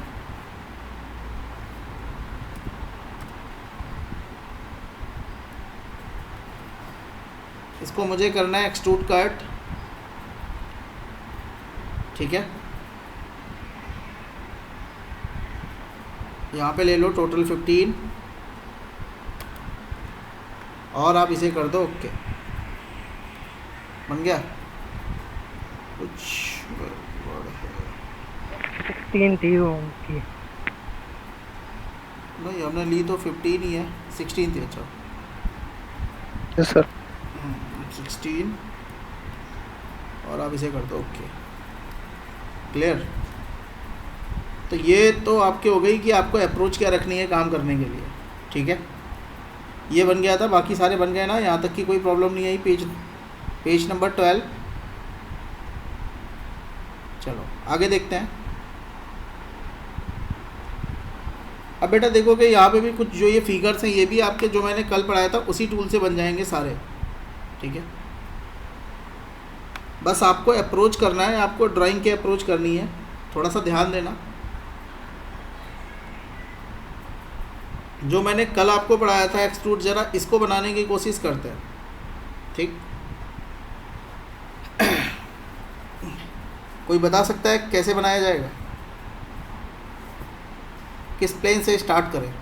इसको मुझे करना है एक्सट्रूड कट, ठीक है। यहाँ पे ले लो टोटल 15 और आप इसे कर दो ओके। बन गया। कुछ गड़बड़ है, 16 थी वो उनकी। नहीं हमने ली तो 15 ही है, 16 थी। अच्छा यस सर, 16 और आप इसे कर दो ओके। क्लियर। तो ये तो आपके हो गई कि आपको अप्रोच क्या रखनी है काम करने के लिए, ठीक है। ये बन गया था, बाकी सारे बन गए ना, यहाँ तक की कोई प्रॉब्लम नहीं आई। Page number 12। चलो आगे देखते हैं। अब बेटा देखोगे यहाँ पे भी कुछ जो ये फिगर्स हैं ये भी आपके जो मैंने कल पढ़ाया था उसी टूल से बन जाएंगे सारे, ठीक है। बस आपको अप्रोच करना है, आपको ड्राइंग की अप्रोच करनी है, थोड़ा सा ध्यान देना। जो मैंने कल आपको पढ़ाया था एक्सट्रूड, ज़रा इसको बनाने की कोशिश करते हैं, ठीक। कोई बता सकता है कैसे बनाया जाएगा, किस प्लेन से स्टार्ट करें?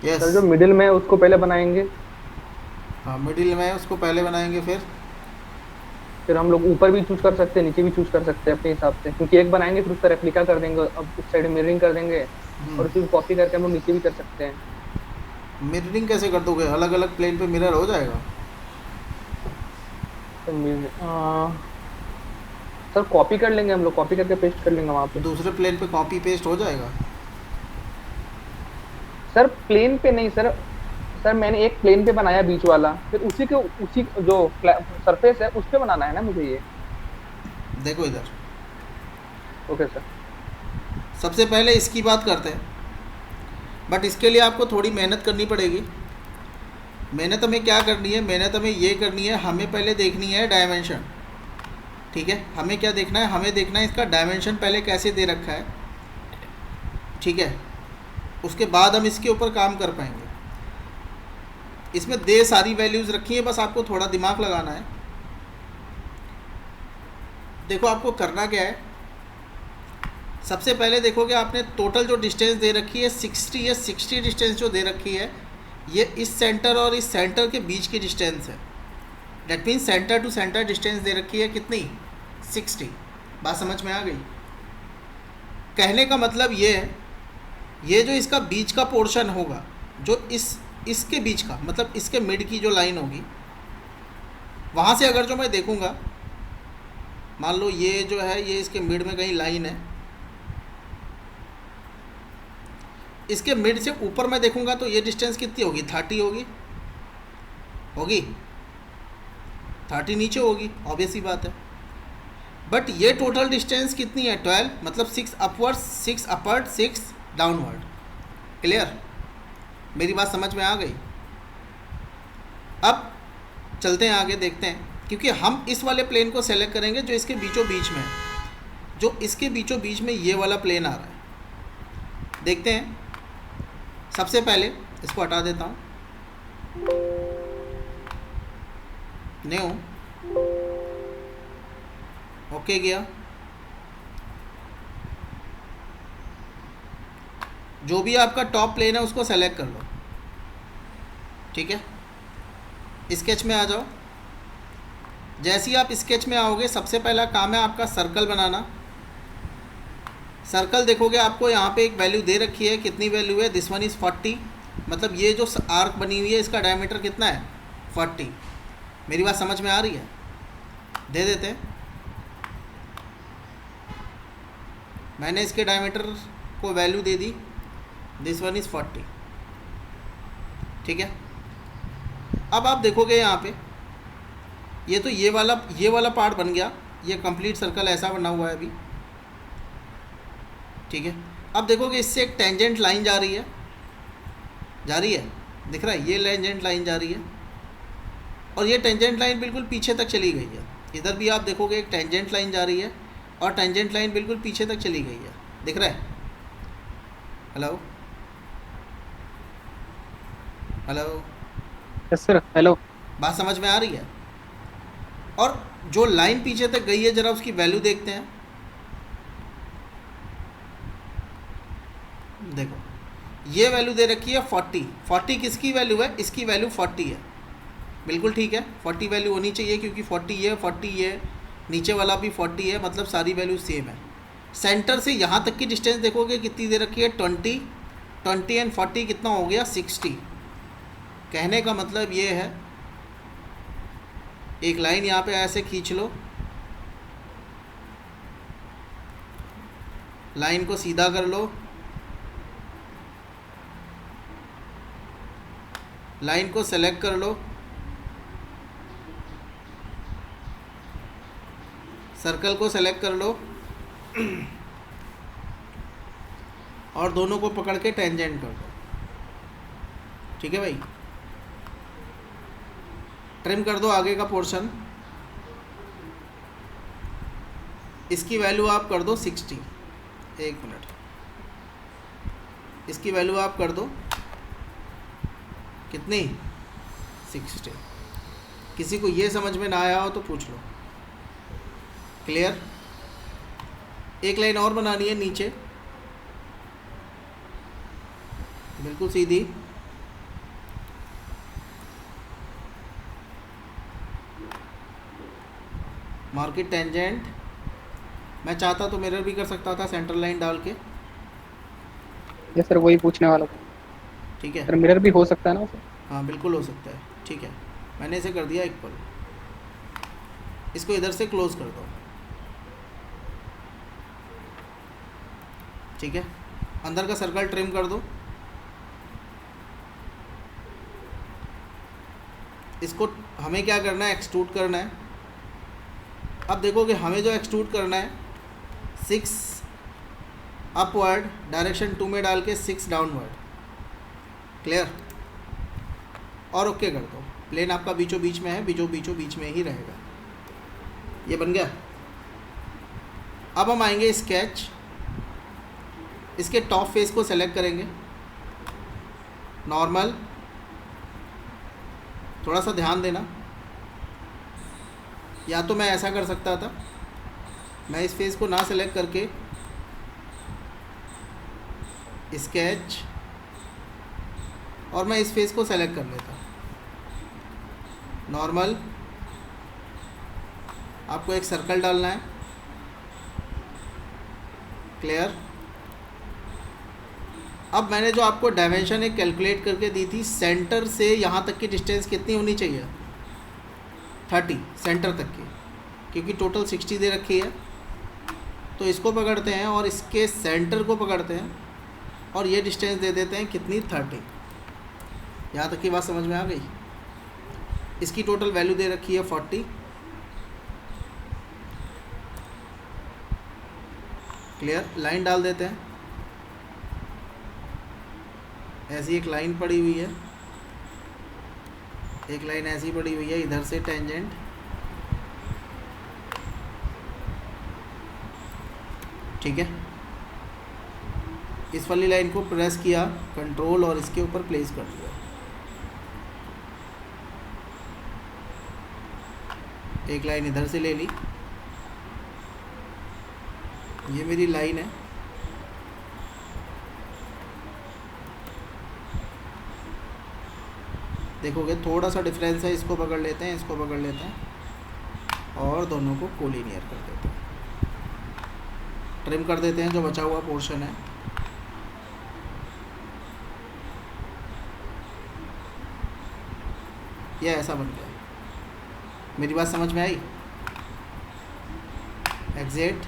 यस सर जो मिडिल में है उसको पहले बनाएंगे, हाँ मिडिल में उसको पहले बनाएंगे, फिर हम लोग ऊपर भी चूज कर सकते हैं, नीचे भी चूज कर सकते हैं अपने हिसाब से, क्योंकि एक बनाएंगे फिर उसका रेप्लिका कर देंगे, अब उस साइड मिररिंग कर देंगे और उसको कॉपी करके हम लोग नीचे भी कर सकते हैं। मिररिंग कैसे कर दोगे? अलग अलग प्लेन पे मिरर हो जाएगा। तो सर कॉपी कर लेंगे हम लोग, कॉपी करके पेस्ट कर लेंगे वहाँ पे। दूसरे प्लेन पे कॉपी पेस्ट हो जाएगा? सर प्लेन पे नहीं सर, मैंने एक प्लेन पे बनाया बीच वाला, फिर उसी जो सरफेस है उस पे बनाना है ना मुझे ये। देखो इधर, ओके सर। सबसे पहले इसकी बात करते हैं, बट इसके लिए आपको थोड़ी मेहनत करनी पड़ेगी। मेहनत हमें क्या करनी है? मेहनत हमें ये करनी है, हमें पहले देखनी है डायमेंशन, ठीक है। हमें क्या देखना है? हमें देखना है इसका डायमेंशन पहले कैसे दे रखा है, ठीक है। उसके बाद हम इसके ऊपर काम कर पाएंगे। इसमें दे सारी वैल्यूज़ रखी हैं, बस आपको थोड़ा दिमाग लगाना है। देखो आपको करना क्या है, सबसे पहले देखोगे आपने टोटल जो डिस्टेंस दे रखी है 60 है, 60 डिस्टेंस जो दे रखी है ये इस सेंटर और इस सेंटर के बीच की डिस्टेंस है। That means centre to centre distance दे रखी है कितनी? 60। बात समझ में आ गई? कहने का मतलब ये है, ये जो इसका बीच का पोर्शन होगा, जो इसके बीच का मतलब इसके मिड की जो लाइन होगी, वहाँ से अगर जो मैं देखूँगा, मान लो ये जो है ये इसके मिड में कहीं लाइन है, इसके मिड से ऊपर मैं देखूंगा तो ये डिस्टेंस कितनी होगी? 30 होगी 30 नीचे होगी, ऑब्वियस ही बात है। बट ये टोटल डिस्टेंस कितनी है? 12, मतलब 6 अपवर्ड 6 अपर्ड 6 डाउनवर्ड। क्लियर? मेरी बात समझ में आ गई? अब चलते हैं आगे, देखते हैं, क्योंकि हम इस वाले प्लेन को सेलेक्ट करेंगे जो इसके बीचों बीच में है, जो इसके बीचों बीच में ये वाला प्लेन आ रहा है। देखते हैं, सबसे पहले इसको हटा देता हूँ, न्यू, ओके गया। जो भी आपका टॉप प्लेन है उसको सेलेक्ट कर लो, ठीक है। स्केच में आ जाओ। जैसे ही आप स्केच में आओगे, सबसे पहला काम है आपका सर्कल बनाना। सर्कल देखोगे आपको यहाँ पे एक वैल्यू दे रखी है, कितनी वैल्यू है? दिस वन इज़ 40, मतलब ये जो आर्क बनी हुई है इसका डायमीटर कितना है? 40। मेरी बात समझ में आ रही है? दे देते हैं। मैंने इसके डायमीटर को वैल्यू दे दी, दिस वन इज़ 40, ठीक है। अब आप देखोगे यहाँ पे ये तो ये वाला पार्ट बन गया, ये कंप्लीट सर्कल ऐसा बना हुआ है अभी, ठीक है। अब देखोगे इससे एक टेंजेंट लाइन जा रही है, दिख रहा है? ये टेंजेंट लाइन जा रही है और ये टेंजेंट लाइन बिल्कुल पीछे तक चली गई है। इधर भी आप देखोगे एक टेंजेंट लाइन जा रही है और टेंजेंट लाइन बिल्कुल पीछे तक चली गई है, दिख रहा है? Hello hello, yes sir, hello. बात समझ में आ रही है? और जो लाइन पीछे तक गई है जरा उसकी वैल्यू देखते हैं। देखो ये वैल्यू दे रखी है 40 किसकी वैल्यू है? इसकी वैल्यू 40 है, बिल्कुल ठीक है। 40 वैल्यू होनी चाहिए क्योंकि 40 ये नीचे वाला भी 40 है, मतलब सारी वैल्यू सेम है। सेंटर से यहाँ तक की डिस्टेंस देखोगे कितनी दे रखी है? 20 एंड 40 कितना हो गया? 60। कहने का मतलब ये है, एक लाइन यहाँ पे ऐसे खींच लो, लाइन को सीधा कर लो, लाइन को सेलेक्ट कर लो, सर्कल को सेलेक्ट कर लो, और दोनों को पकड़ के टेंजेंट कर दो। ठीक है भाई, ट्रिम कर दो आगे का पोर्शन। इसकी वैल्यू आप कर दो 60। एक मिनट, इसकी वैल्यू आप कर दो कितनी, 60। किसी को ये समझ में ना आया हो तो पूछ लो। क्लियर? एक लाइन और बनानी है नीचे, बिल्कुल सीधी। मार्केट टेंजेंट, मैं चाहता तो मिरर भी कर सकता था सेंटर लाइन डाल के। ये सर वही पूछने वाला था। ठीक है सर मिरर भी हो सकता है ना सर? हाँ बिल्कुल हो सकता है। ठीक है, मैंने इसे कर दिया इक्वल। इसको इधर से क्लोज कर दो। ठीक है, अंदर का सर्कल ट्रिम कर दो। इसको हमें क्या करना है, एक्सट्रूड करना है। अब देखो कि हमें जो एक्सट्रूड करना है 6 अपवर्ड डायरेक्शन 2 में डाल के 6 डाउनवर्ड। क्लियर? और ओके कर दो। प्लेन आपका बीचों बीच में है, बीचों बीच में ही रहेगा। ये बन गया। अब हम आएंगे स्केच। इसके टॉप फेस को सेलेक्ट करेंगे, नॉर्मल। थोड़ा सा ध्यान देना, या तो मैं ऐसा कर सकता था, मैं इस फेस को ना सेलेक्ट करके स्केच और मैं इस फेस को सेलेक्ट कर लेता, नॉर्मल। आपको एक सर्कल डालना है। क्लियर? अब मैंने जो आपको डायमेंशन एक कैलकुलेट करके दी थी, सेंटर से यहाँ तक की डिस्टेंस कितनी होनी चाहिए, 30 सेंटर तक की, क्योंकि टोटल 60 दे रखी है। तो इसको पकड़ते हैं और इसके सेंटर को पकड़ते हैं और ये डिस्टेंस दे देते हैं कितनी, 30। यहाँ तक की बात समझ में आ गई? इसकी टोटल वैल्यू दे रखी है 40। क्लियर? लाइन डाल देते हैं। ऐसी एक लाइन पड़ी हुई है, एक लाइन ऐसी पड़ी हुई है, इधर से टेंजेंट। ठीक है, इस वाली लाइन को प्रेस किया, कंट्रोल और इसके ऊपर प्लेस कर दिया। एक लाइन इधर से ले ली, ये मेरी लाइन है। देखोगे थोड़ा सा डिफरेंस है, इसको पकड़ लेते हैं, इसको पकड़ लेते हैं और दोनों को कोलिनियर कर देते हैं। ट्रिम कर देते हैं जो बचा हुआ पोर्शन है। ये ऐसा बन गया। मेरी बात समझ में आई? एग्जिट।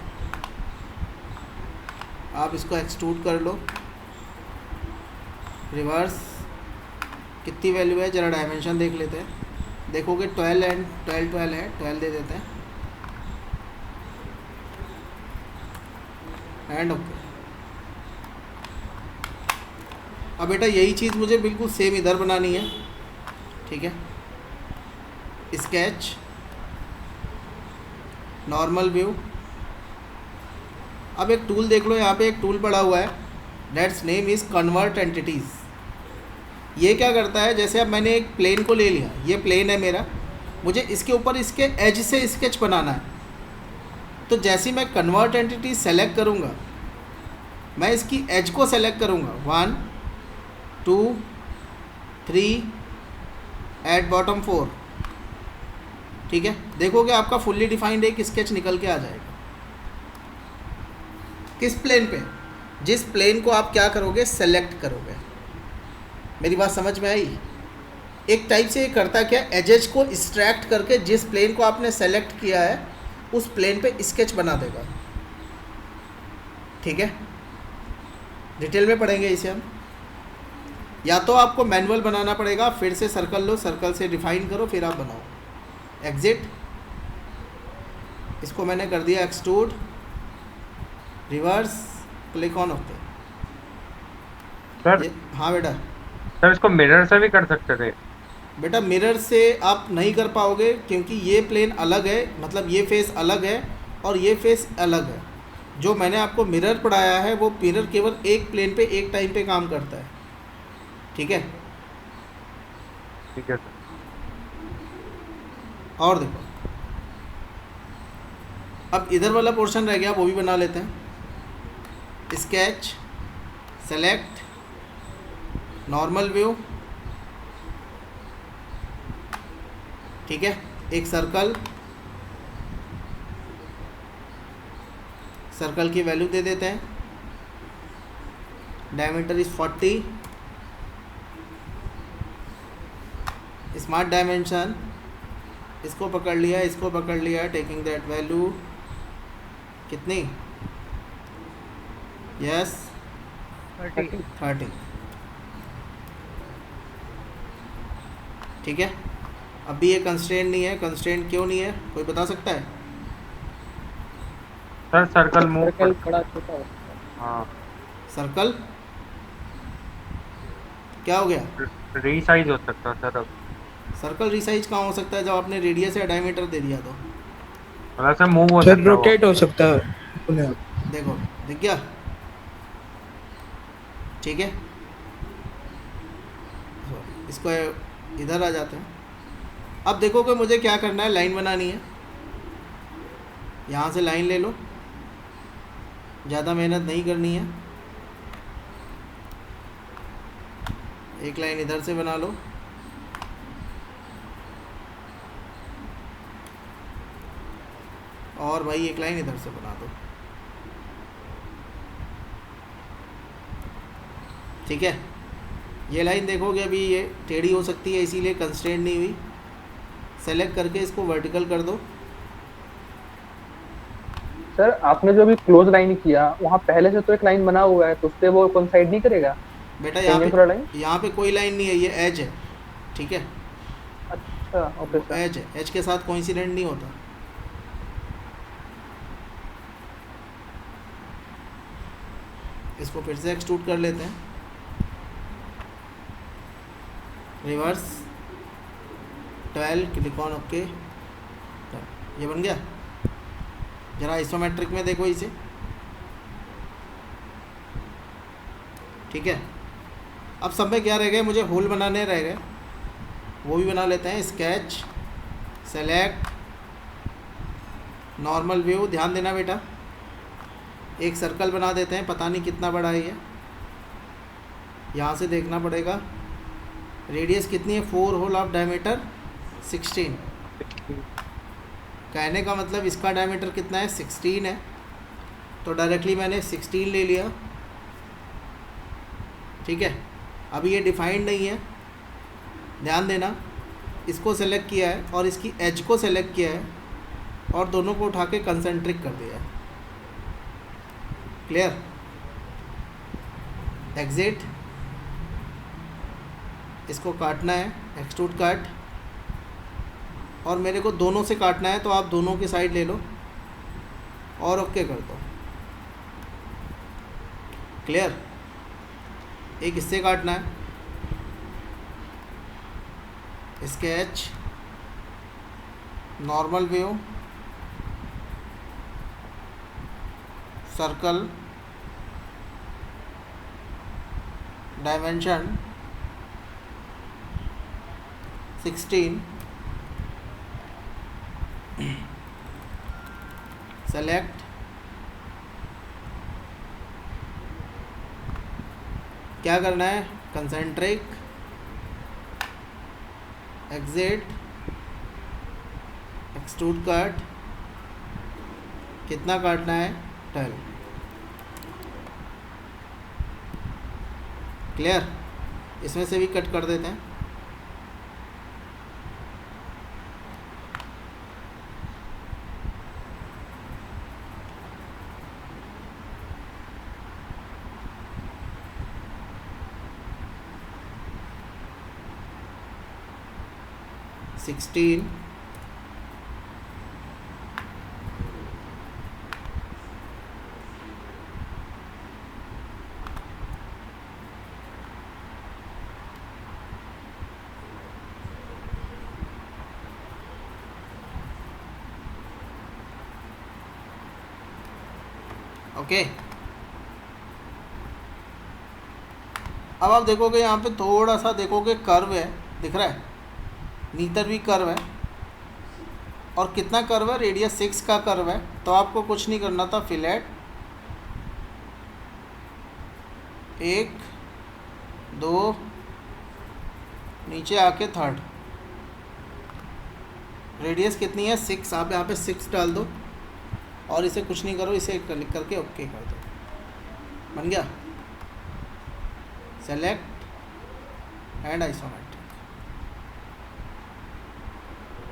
आप इसको एक्सट्रूड कर लो, रिवर्स। कितनी वैल्यू है ज़रा डायमेंशन देख लेते हैं। देखोगे 12 एंड 12 है, 12 दे देते हैं एंड ओके। अब बेटा यही चीज़ मुझे बिल्कुल सेम इधर बनानी है। ठीक है, स्केच, नॉर्मल व्यू। अब एक टूल देख लो, यहाँ पे एक टूल पड़ा हुआ है, that's name is convert entities. ये क्या करता है, जैसे अब मैंने एक प्लेन को ले लिया, ये प्लेन है मेरा, मुझे इसके ऊपर इसके एज से स्केच बनाना है। तो जैसे मैं कन्वर्ट एंटिटी सेलेक्ट करूँगा, मैं इसकी एज को सेलेक्ट करूँगा, 1 2 3 एट बॉटम 4। ठीक है, देखोगे आपका फुल्ली डिफाइंड एक स्केच निकल के आ जाएगा। किस प्लेन पे? जिस प्लेन को आप क्या करोगे, सेलेक्ट करोगे। मेरी बात समझ में आई? एक टाइप से ये करता क्या, एजेज को एक्सट्रैक्ट करके जिस प्लेन को आपने सेलेक्ट किया है उस प्लेन पे स्केच बना देगा। ठीक है, डिटेल में पढ़ेंगे इसे हम। या तो आपको मैनुअल बनाना पड़ेगा, फिर से सर्कल लो, सर्कल से डिफाइन करो, फिर आप बनाओ। एग्जिट। इसको मैंने कर दिया extrude, reverse, click on okay. ये हाँ बेटा। सर इसको मिरर से भी कर सकते थे। बेटा मिरर से आप नहीं कर पाओगे क्योंकि ये प्लेन अलग है, मतलब ये फेस अलग है और ये फेस अलग है। जो मैंने आपको मिरर पढ़ाया है वो मिरर केवल एक प्लेन पे एक टाइम पे काम करता है, ठीक है। ठीक है सर। और देखो अब इधर वाला पोर्शन रह गया, वो भी बना लेते हैं। स्केच, सेलेक्ट, नॉर्मल व्यू, ठीक है। एक सर्कल, सर्कल की वैल्यू दे देते हैं, डायमीटर इज 40, स्मार्ट डायमेंशन, इसको पकड़ लिया, इसको पकड़ लिया, टेकिंग दैट वैल्यू कितनी, यस 30, ठीक है। अभी ये कंस्ट्रेंट नहीं है, कंस्ट्रेंट क्यों नहीं है कोई बता सकता है? सर सर्कल मूव सर्कल बड़ा छोटा होता है। हाँ सर्कल क्या हो गया? रीसाइज हो सकता है सर। अब सर्कल रिसाइज कहाँ हो सकता है जब आपने रेडियस या डायमीटर दे दिया तो? थोड़ा सा मूव हो सर सकता है वो। रोटेट हो सकता है अपने आप। देखो दिख गया, ठीक है। इसको इधर आ जाते हैं। अब देखो कि मुझे क्या करना है, लाइन बनानी है। यहाँ से लाइन ले लो, ज़्यादा मेहनत नहीं करनी है। एक लाइन इधर से बना लो, और भाई एक लाइन इधर से बना दो, ठीक है। ये लाइन देखोगे अभी ये टेढ़ी हो सकती है, इसीलिए कंस्ट्रेंट नहीं हुई। सेलेक्ट करके इसको वर्टिकल कर दो। सर आपने जो भी क्लोज लाइन किया वहाँ पहले से तो एक लाइन बना हुआ है, तो उससे वो कोइंसाइड नहीं करेगा? बेटा लाइन यहाँ पे कोई लाइन नहीं है, ये एज है, ठीक है। अच्छा ओके सर। एज है, एज के साथ कोइंसिडेंट नहीं होता। इसको फिर से एक्सट्रूड कर लेते हैं, रिवर्स 12, क्लिक ऑन ओके, ये बन गया। जरा आइसोमेट्रिक में देखो इसे, ठीक है। अब सब में क्या रह गए, मुझे होल बनाने रह गए, वो भी बना लेते हैं। स्केच, सेलेक्ट, नॉर्मल व्यू, ध्यान देना बेटा। एक सर्कल बना देते हैं, पता नहीं कितना बड़ा है ये, यहाँ से देखना पड़ेगा। रेडियस कितनी है, 4 होल ऑफ डायमीटर 16। कहने का मतलब इसका डायमीटर कितना है, 16 है, तो डायरेक्टली मैंने 16 ले लिया, ठीक है। अभी ये डिफाइंड नहीं है, ध्यान देना। इसको सेलेक्ट किया है और इसकी एज को सेलेक्ट किया है और दोनों को उठा के कंसेंट्रिक कर दिया है, क्लियर। एग्जिट, इसको काटना है, एक्सट्रूड कट, और मेरे को दोनों से काटना है तो आप दोनों की साइड ले लो और ओके कर दो, क्लियर। एक इससे काटना है, sketch, normal view, circle, dimension 16, select, क्या करना है, कंसेंट्रिक, एग्जिट, एक्सट्रूड कट, कितना काटना है, 12, क्लियर। इसमें से भी कट कर देते हैं। Sixteen, okay. अब आप देखोगे यहाँ पे थोड़ा सा देखोगे कर्व है, दिख रहा है, नीतर भी कर्व है, और कितना कर्व है, रेडियस 6 का कर्व है। तो आपको कुछ नहीं करना था, फिलेट 1 2 नीचे आके थर्ड, रेडियस कितनी है 6, आप यहाँ पे 6 डाल दो और इसे कुछ नहीं करो, इसे क्लिक करके ओके कर दो, बन गया। Select and isometric.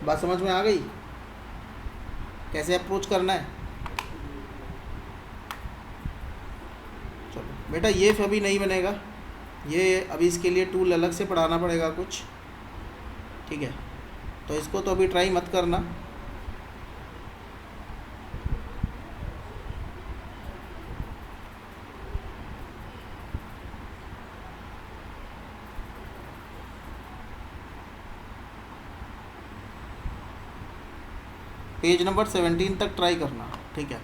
बात समझ में आ गई कैसे अप्रोच करना है? चलो बेटा, ये अभी नहीं बनेगा, ये अभी इसके लिए टूल अलग से पढ़ाना पड़ेगा कुछ, ठीक है। तो इसको तो अभी ट्राई मत करना। पेज नंबर 17 तक ट्राई करना, ठीक है।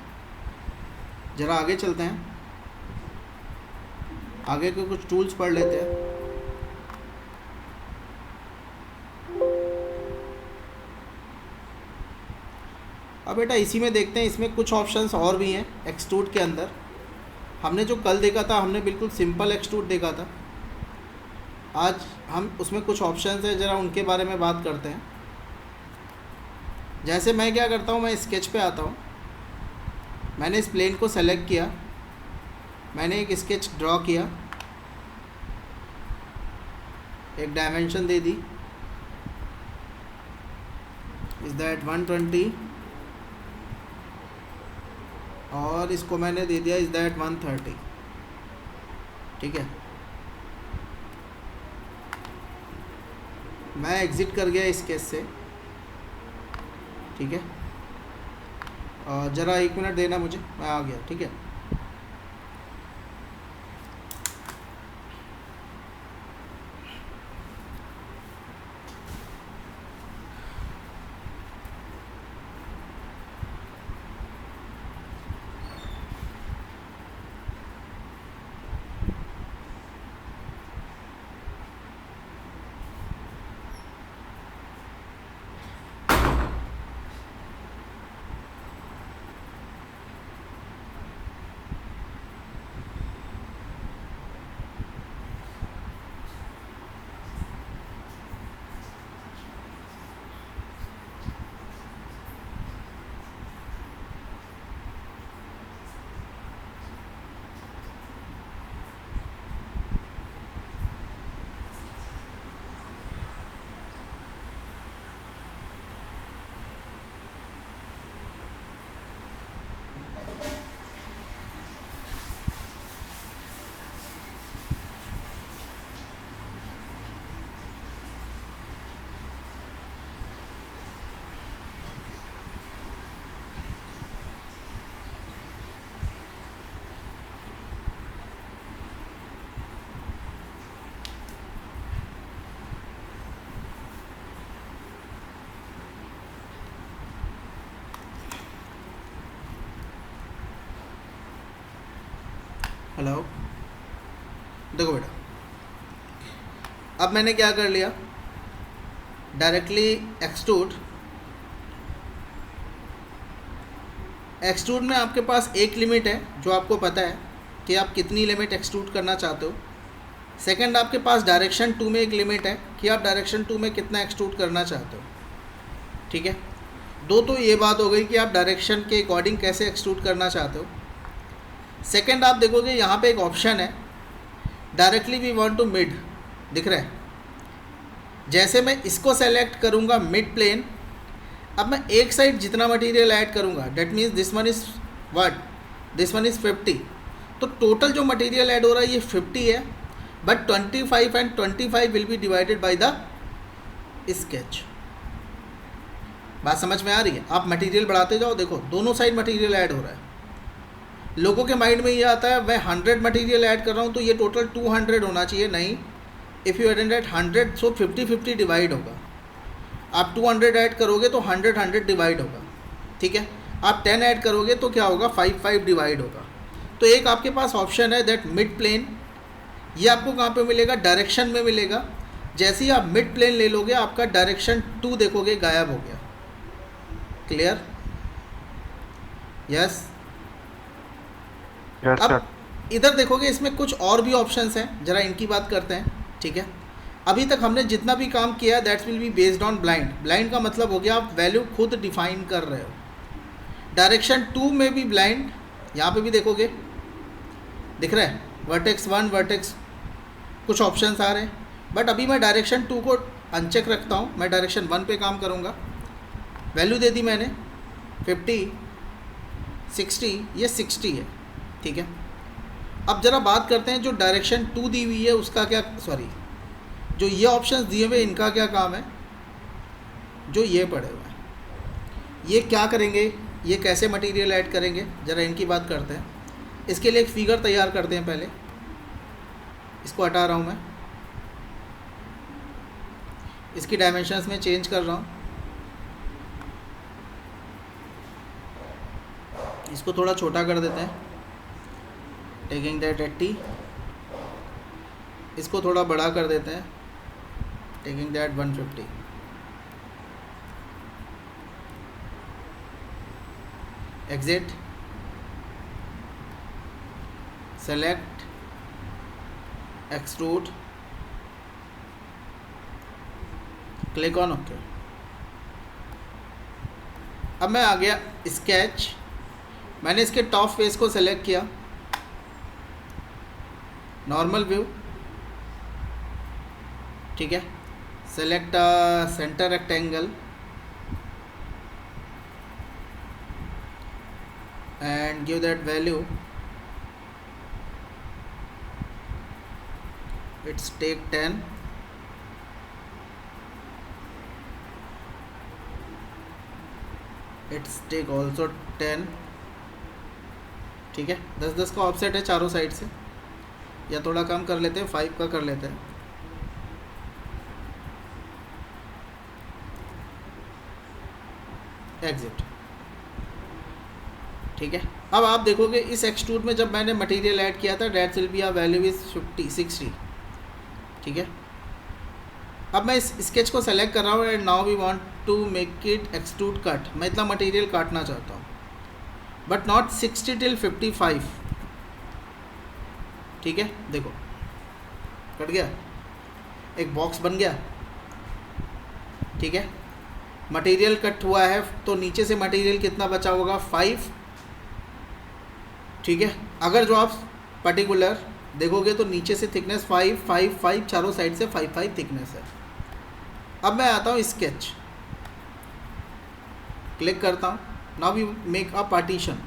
ज़रा आगे चलते हैं, आगे के कुछ टूल्स पढ़ लेते हैं। अब बेटा इसी में देखते हैं, इसमें कुछ ऑप्शंस और भी हैं एक्सट्रूड के अंदर। हमने जो कल देखा था, हमने बिल्कुल सिंपल एक्सट्रूड देखा था। आज हम उसमें कुछ ऑप्शंस हैं, ज़रा उनके बारे में बात करते हैं। जैसे मैं क्या करता हूँ, मैं स्केच पे आता हूँ, मैंने इस प्लेन को सेलेक्ट किया, मैंने एक स्केच ड्रॉ किया, एक डायमेंशन दे दी, इज दैट 120, और इसको मैंने दे दिया इज दैट 130, ठीक है। मैं एग्ज़िट कर गया इस केस से, ठीक है। ज़रा 1 मिनट देना मुझे, मैं आ गया, ठीक है। हेलो, देखो बेटा, अब मैंने क्या कर लिया, डायरेक्टली एक्सट्रूड में आपके पास एक लिमिट है जो आपको पता है कि आप कितनी लिमिट एक्सट्रूड करना चाहते हो। सेकंड, आपके पास डायरेक्शन 2 में एक लिमिट है कि आप डायरेक्शन 2 में कितना एक्सट्रूड करना चाहते हो, ठीक है। दो तो ये बात हो गई कि आप डायरेक्शन के अकॉर्डिंग कैसे एक्सट्रूड करना चाहते हो। सेकंड, आप देखोगे यहाँ पे एक ऑप्शन है directly we want to mid, दिख रहा है। जैसे मैं इसको सेलेक्ट करूँगा मिड प्लेन, अब मैं एक साइड जितना मटेरियल ऐड करूँगा, that means this one is what, this one is 50, तो टोटल जो मटेरियल ऐड हो रहा है ये 50 है, but 25 and 25 will be divided by the sketch. बात समझ में आ रही है? आप मटेरियल बढ़ाते जाओ, देखो दोनों साइड मटेरियल ऐड हो रहा है। लोगों के माइंड में ये आता है मैं 100 मटेरियल ऐड कर रहा हूँ तो ये टोटल 200 होना चाहिए। नहीं, if you add at 100 so 50-50 divide होगा। आप 200 ऐड करोगे तो 100-100 डिवाइड होगा, ठीक है। आप 10 ऐड करोगे तो क्या होगा, 5-5 डिवाइड होगा। तो एक आपके पास ऑप्शन है दैट मिड प्लेन, ये आपको कहाँ पे मिलेगा, डायरेक्शन में मिलेगा। जैसे ही आप मिड प्लेन ले लोगे आपका डायरेक्शन 2 देखोगे गायब हो गया। क्लियर? यस। Yes sir. अब इधर देखोगे इसमें कुछ और भी ऑप्शंस हैं, ज़रा इनकी बात करते हैं। ठीक है, अभी तक हमने जितना भी काम किया है that's will be based on blind. Blind का मतलब हो गया आप वैल्यू खुद डिफाइन कर रहे हो। डायरेक्शन 2 में भी ब्लाइंड, यहाँ पे भी देखोगे दिख रहा है वर्टेक्स 1 वर्टेक्स कुछ ऑप्शंस आ रहे हैं, बट अभी मैं डायरेक्शन 2 को अनचेक रखता हूँ, मैं डायरेक्शन 1 पे काम करूँगा। वैल्यू दे दी मैंने 50 60, ये 60 है। ठीक है, अब ज़रा बात करते हैं जो डायरेक्शन 2 दी हुई है उसका क्या, सॉरी जो ये ऑप्शंस दिए हुए इनका क्या काम है। जो ये पड़े हुए हैं ये क्या करेंगे, ये कैसे मटेरियल ऐड करेंगे, ज़रा इनकी बात करते हैं। इसके लिए एक फिगर तैयार करते हैं। पहले इसको हटा रहा हूँ मैं, इसकी डायमेंशंस में चेंज कर रहा हूँ, इसको थोड़ा छोटा कर देते हैं, टेकिंग दैट 80। इसको थोड़ा बड़ा कर देते हैं, taking that 150। Exit, select, extrude, click on okay. अब मैं आ गया स्केच, मैंने इसके टॉप फेस को सेलेक्ट किया, नॉर्मल व्यू। ठीक है, select centre rectangle and give that value, it's take 10, it's take also 10। ठीक है, 10-10 का ऑफसेट है चारों साइड से, या थोड़ा कम कर लेते हैं, 5 का कर लेते हैं। एग्जिट। ठीक है, अब आप देखोगे इस एक्सट्रूड में जब मैंने मटेरियल ऐड किया था that will be a value is 60। ठीक है, अब मैं इस स्केच को सेलेक्ट कर रहा हूँ and now we want to make it extrude cut. मैं इतना मटेरियल काटना चाहता हूँ बट नॉट 60 till 55। ठीक है, देखो कट गया, एक बॉक्स बन गया। ठीक है, मटेरियल कट हुआ है तो नीचे से मटेरियल कितना बचा होगा, 5। ठीक है, अगर जो आप पर्टिकुलर देखोगे तो नीचे से थिकनेस 5 5 5, चारों साइड से 5 5 थिकनेस है। अब मैं आता हूँ स्केच, क्लिक करता हूँ, now we make a partition.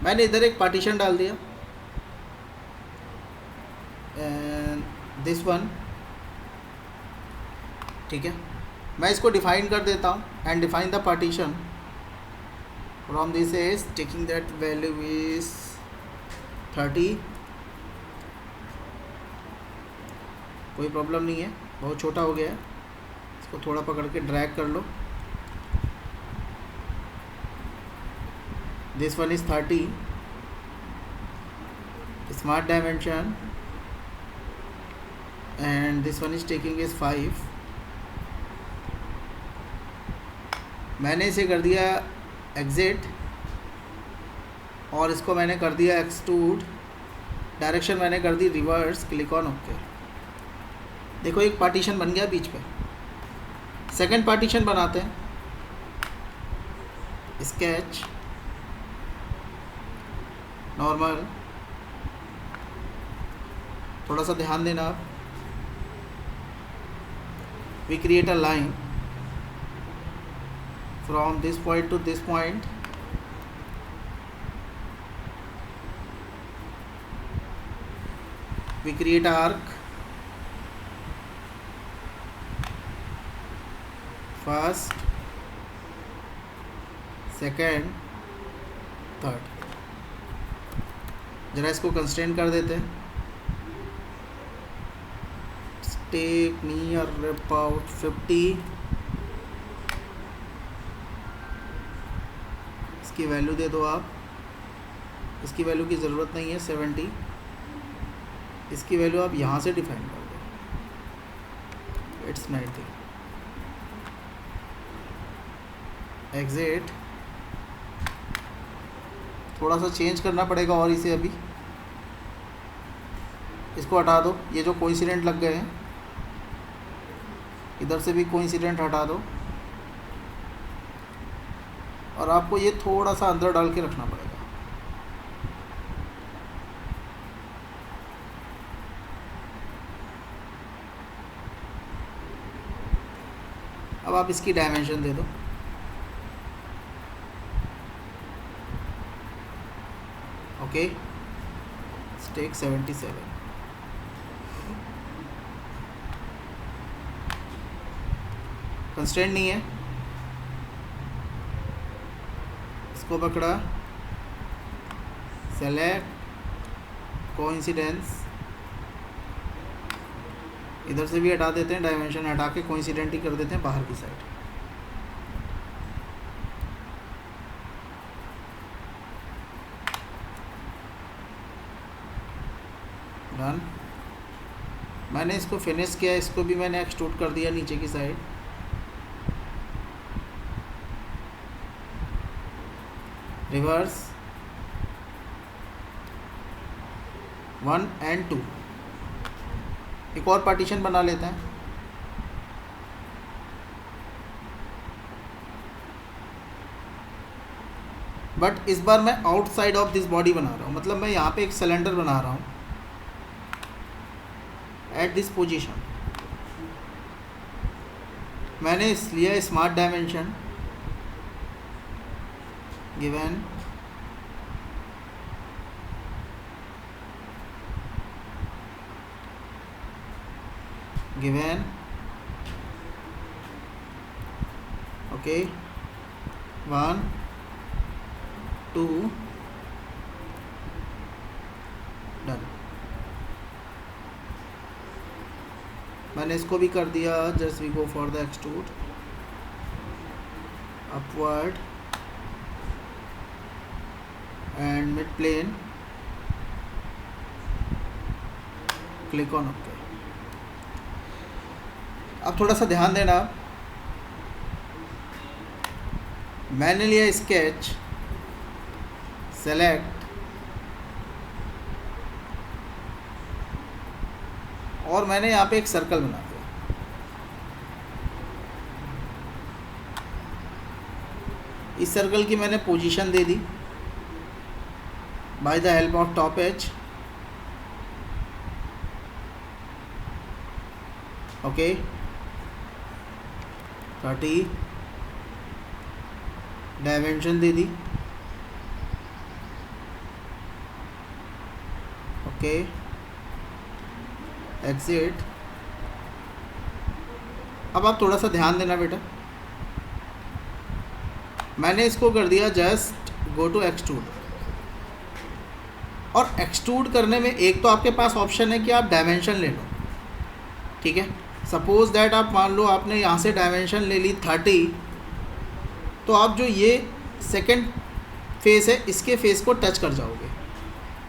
मैंने इधर एक पार्टीशन डाल दिया एंड दिस वन। ठीक है, मैं इसको डिफाइन कर देता हूँ and define the partition from this is taking that value is 30। कोई प्रॉब्लम नहीं है, बहुत छोटा हो गया है, इसको थोड़ा पकड़ के ड्रैग कर लो। This one is 30, smart dimension, and this one is taking is 5। मैंने इसे कर दिया एग्जिट और इसको मैंने कर दिया एक्सट्रूड, डायरेक्शन मैंने कर दी रिवर्स, क्लिक ऑन ओके। देखो एक पार्टीशन बन गया बीच पे। सेकंड पार्टीशन बनाते हैं, स्केच, नॉर्मल, थोड़ा सा ध्यान देना आप। We create a line from this point to this point, we create an arc, first, second, third। जरा इसको कंस्ट्रेंट कर देते हैं, take near about 50। इसकी वैल्यू दे दो आप, इसकी वैल्यू की ज़रूरत नहीं है 70, इसकी वैल्यू आप यहाँ से डिफाइन कर दो, इट्स 90। एग्जिट, थोड़ा सा चेंज करना पड़ेगा और इसे अभी इसको हटा दो, ये जो कोइंसिडेंट लग गए हैं इधर से भी कोइंसिडेंट हटा दो, और आपको ये थोड़ा सा अंदर डाल के रखना पड़ेगा। अब आप इसकी डायमेंशन दे दो, ओके, टेक 77। कंस्ट्रेंट नहीं है, इसको पकड़ा, सेलेक्ट कोइंसिडेंस, इधर से भी हटा देते हैं, डायमेंशन हटा के कोइंसिडेंट ही कर देते हैं बाहर की साइड। डन। मैंने इसको फिनिश किया, इसको भी मैंने एक्सट्रूड कर दिया नीचे की साइड। रिवर्स 1 और 2, एक और पार्टीशन बना लेते हैं। बट इस बार मैं आउटसाइड ऑफ दिस बॉडी बना रहा हूँ, मतलब मैं यहाँ पे एक सिलेंडर बना रहा हूँ एट दिस पोजीशन। मैंने लिया smart dimension, given okay 1 2 done. मैंने इसको भी कर दिया, just we go for the extrude, upward and mid plane, click on okay. अब थोड़ा सा ध्यान देना, मैंने लिया स्केच, सेलेक्ट, और मैंने यहाँ पे एक सर्कल बना दिया। इस सर्कल की मैंने पोजीशन दे दी by the help of top edge, okay 30, dimension दे दी, ओके एग्जिट। अब आप थोड़ा सा ध्यान देना बेटा, मैंने इसको कर दिया जस्ट गो टू एक्सट्रूड, और एक्सट्रूड करने में एक तो आपके पास ऑप्शन है कि आप डायमेंशन ले लो, ठीक है। सपोज दैट आप मान लो आपने यहाँ से डायमेंशन ले ली 30, तो आप जो ये सेकंड फेस है इसके फेस को टच कर जाओगे।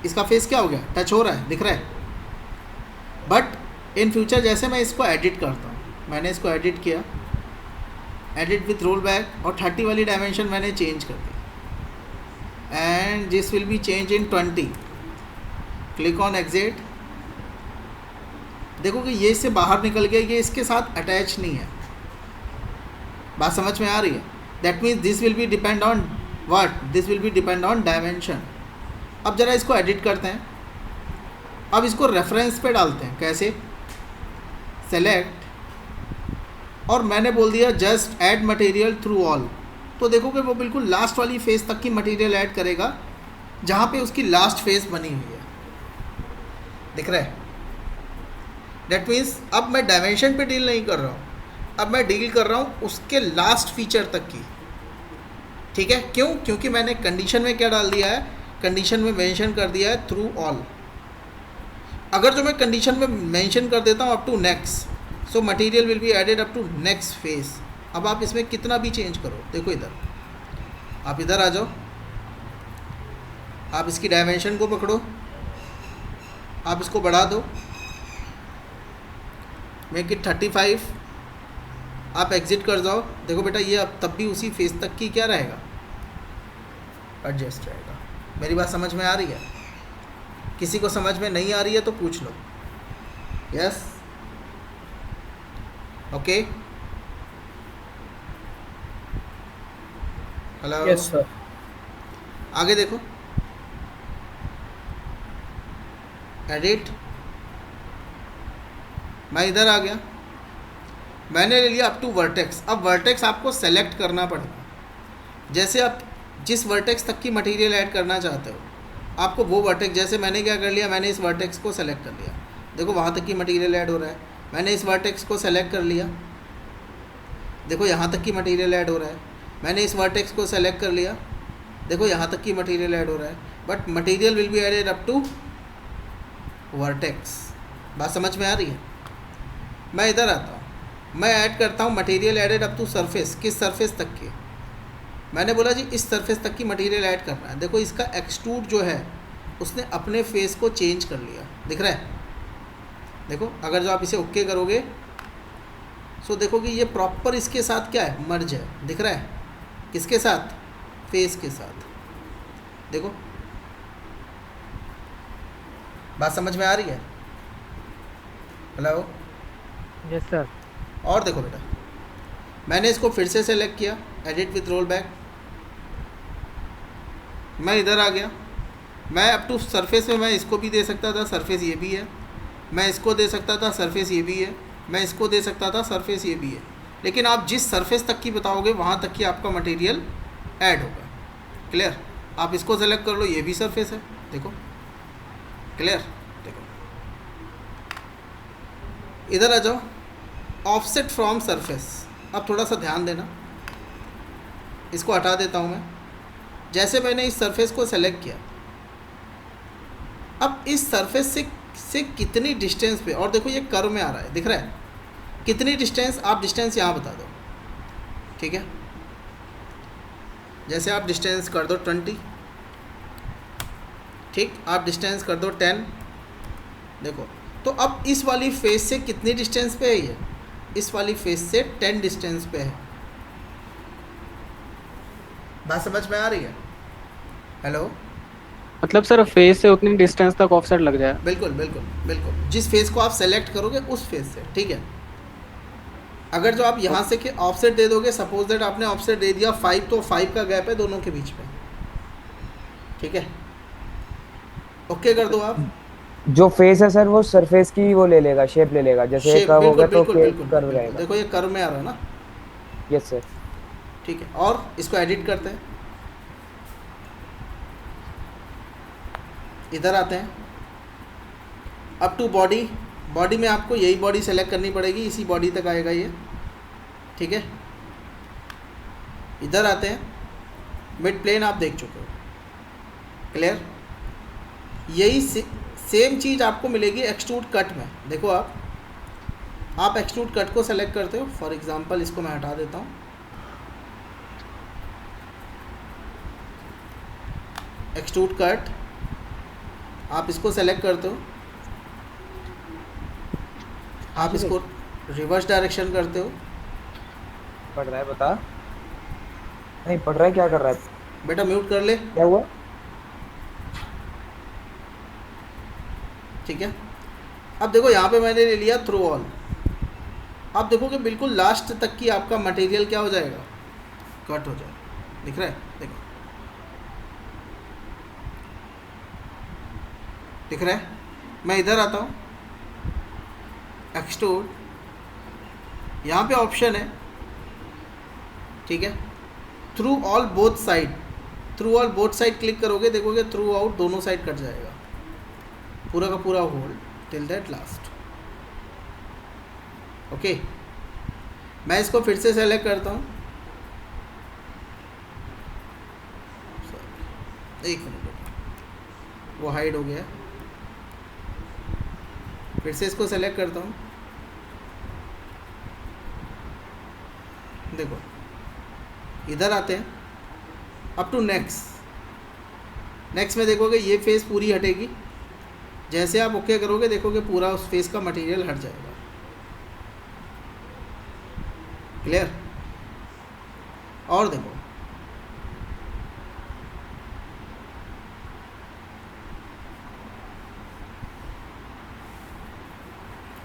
इसका फेस क्या हो गया, टच हो रहा है, दिख रहा है। बट इन फ्यूचर जैसे मैं इसको एडिट करता हूँ, मैंने इसको एडिट किया, एडिट विथ रोल बैक, और 30 वाली डायमेंशन मैंने चेंज कर दी, and this will be change in 20, click on exit. देखो कि ये इससे बाहर निकल गया, ये इसके साथ अटैच नहीं है। बात समझ में आ रही है? That means this will B depend on what, this will B depend on dimension. अब ज़रा इसको एडिट करते हैं, अब इसको रेफरेंस पे डालते हैं। कैसे? सेलेक्ट, और मैंने बोल दिया just add material through all. तो देखो कि वो बिल्कुल लास्ट वाली फेस तक की मटेरियल ऐड करेगा जहाँ पे उसकी लास्ट फेस बनी हुई है, दिख रहा है? दैट मीन्स अब मैं डायमेंशन पे डील नहीं कर रहा हूँ, अब मैं डील कर रहा हूँ उसके लास्ट फीचर तक की, ठीक है? क्यों? क्योंकि मैंने कंडीशन में क्या डाल दिया है, कंडीशन में मेंशन कर दिया है थ्रू ऑल। अगर जो मैं कंडीशन में मेंशन कर देता हूँ up to next, so material will be added up to next face. अब आप इसमें कितना भी चेंज करो, देखो इधर, आप इधर आ जाओ, आप इसकी डायमेंशन को पकड़ो, आप इसको बढ़ा दो, मेक इट 35, आप एग्जिट कर जाओ। देखो बेटा ये अब तब भी उसी फेस तक की क्या रहेगा, एडजस्ट रहेगा। मेरी बात समझ में आ रही है? किसी को समझ में नहीं आ रही है तो पूछ लो। Yes, okay, hello, yes sir. आगे देखो, एडिट, मैं इधर आ गया, मैंने ले लिया अप टू वर्टेक्स। अब वर्टेक्स आपको सेलेक्ट करना पड़ेगा। जैसे आप जिस वर्टेक्स तक की मटेरियल ऐड करना चाहते हो, आपको वो वर्टेक्स, जैसे मैंने क्या कर लिया, मैंने इस वर्टेक्स को सेलेक्ट कर लिया, देखो वहाँ तक की मटेरियल ऐड हो रहा है। मैंने इस वर्टेक्स को सेलेक्ट कर लिया, देखो यहाँ तक की मटेरियल ऐड हो रहा है। मैंने इस वर्टेक्स को सेलेक्ट कर लिया, देखो यहाँ तक की मटेरियल ऐड हो रहा है। But material will be added up to vertex. बात समझ में आ रही है? मैं इधर आता हूँ, मैं ऐड करता हूँ material added up to surface. किस सरफेस तक की? मैंने बोला जी इस सरफेस तक की मटेरियल ऐड करना है। देखो इसका एक्सट्रूड जो है उसने अपने फेस को चेंज कर लिया, दिख रहा है? देखो अगर जो आप इसे ओके करोगे सो देखो कि ये प्रॉपर इसके साथ क्या है, मर्ज है, दिख रहा है? किसके साथ? फेस के साथ। देखो बात समझ में आ रही है? Hello, yes sir. और देखो बेटा, मैंने इसको फिर से सेलेक्ट किया, एडिट विथ रोल बैक, मैं इधर आ गया। मैं अप टू सरफेस में मैं इसको भी दे सकता था, सरफेस ये भी है, मैं इसको दे सकता था, सरफेस ये भी है, मैं इसको दे सकता था, सरफेस ये भी है। लेकिन आप जिस सरफेस तक की बताओगे वहाँ तक की आपका मटेरियल ऐड होगा। क्लियर? आप इसको सेलेक्ट कर लो, ये भी सरफेस है, देखो, क्लियर? देखो इधर आ जाओ, ऑफसेट फ्रॉम सरफेस। अब थोड़ा सा ध्यान देना, इसको हटा देता हूँ मैं। जैसे मैंने इस सरफेस को सेलेक्ट किया, अब इस सरफेस से कितनी डिस्टेंस पे, और देखो ये कर्व में आ रहा है, दिख रहा है? कितनी डिस्टेंस, आप डिस्टेंस यहाँ बता दो, ठीक है? जैसे आप डिस्टेंस कर दो 20, ठीक, आप डिस्टेंस कर दो 10। देखो तो अब इस वाली फेस से कितनी डिस्टेंस पे है ये? इस वाली फेस से 10 डिस्टेंस पे है। बात समझ में आ रही है? हेलो, मतलब सर फेस से उतनी डिस्टेंस तक ऑफसेट लग जाए? बिल्कुल बिल्कुल बिल्कुल, जिस फेस को आप सेलेक्ट करोगे उस फेस से, ठीक है? अगर जो आप यहाँ से के ऑफसेट दे दोगे, सपोज दैट आपने ऑफसेट दे दिया 5, तो 5 का गैप है दोनों के बीच में, ठीक है? ओके कर दो आप। जो फेस है सर वो सरफेस की वो ले लेगा, शेप ले लेगा, जैसे कर्व हो गया तो कर्व रहेगा। देखो ये कर्व में आ रहा है ना? Yes sir. ठीक है, और इसको एडिट करते हैं, इधर आते हैं, अप टू बॉडी। बॉडी में आपको यही बॉडी सेलेक्ट करनी पड़ेगी, इसी बॉडी तक आएगा ये, ठीक है? इधर आते हैं, मिड प्लेन आप देख चुके हो, क्लियर? यही सेम चीज़ आपको मिलेगी एक्सट्रूड कट में। देखो आप एक्सट्रूड कट को सेलेक्ट करते हो, फॉर एग्जांपल इसको मैं हटा देता हूँ, एक्सट्रूड कट, आप इसको सेलेक्ट करते हो, आप इसको रिवर्स डायरेक्शन करते हो। पढ़ रहा है, बता। नहीं पढ़ रहा है, क्या कर रहा है बेटा? म्यूट कर ले। क्या हुआ? ठीक है, अब देखो यहाँ पे मैंने ले लिया थ्रू ऑल। आप देखो कि बिल्कुल लास्ट तक की आपका मटेरियल क्या हो जाएगा, कट हो जाएगा, दिख रहा है? देखो दिख रहा है? मैं इधर आता हूँ, एक्सट्रूड, यहाँ पे ऑप्शन है, ठीक है, through all both side. Through all both side click करोगे, देखोगे थ्रू आउट दोनों साइड कट जाएगा, पूरा का पूरा hold till that last. Okay, मैं इसको फिर से सेलेक्ट करता हूँ, एक मिनट, वो हाइड हो गया, फिर से इसको सेलेक्ट करता हूँ। देखो इधर आते हैं, अप टू नेक्स्ट, नेक्स्ट में देखोगे ये फेस पूरी हटेगी, जैसे आप ओके करोगे देखोगे पूरा उस फेस का मटेरियल हट जाएगा। क्लियर? और देखो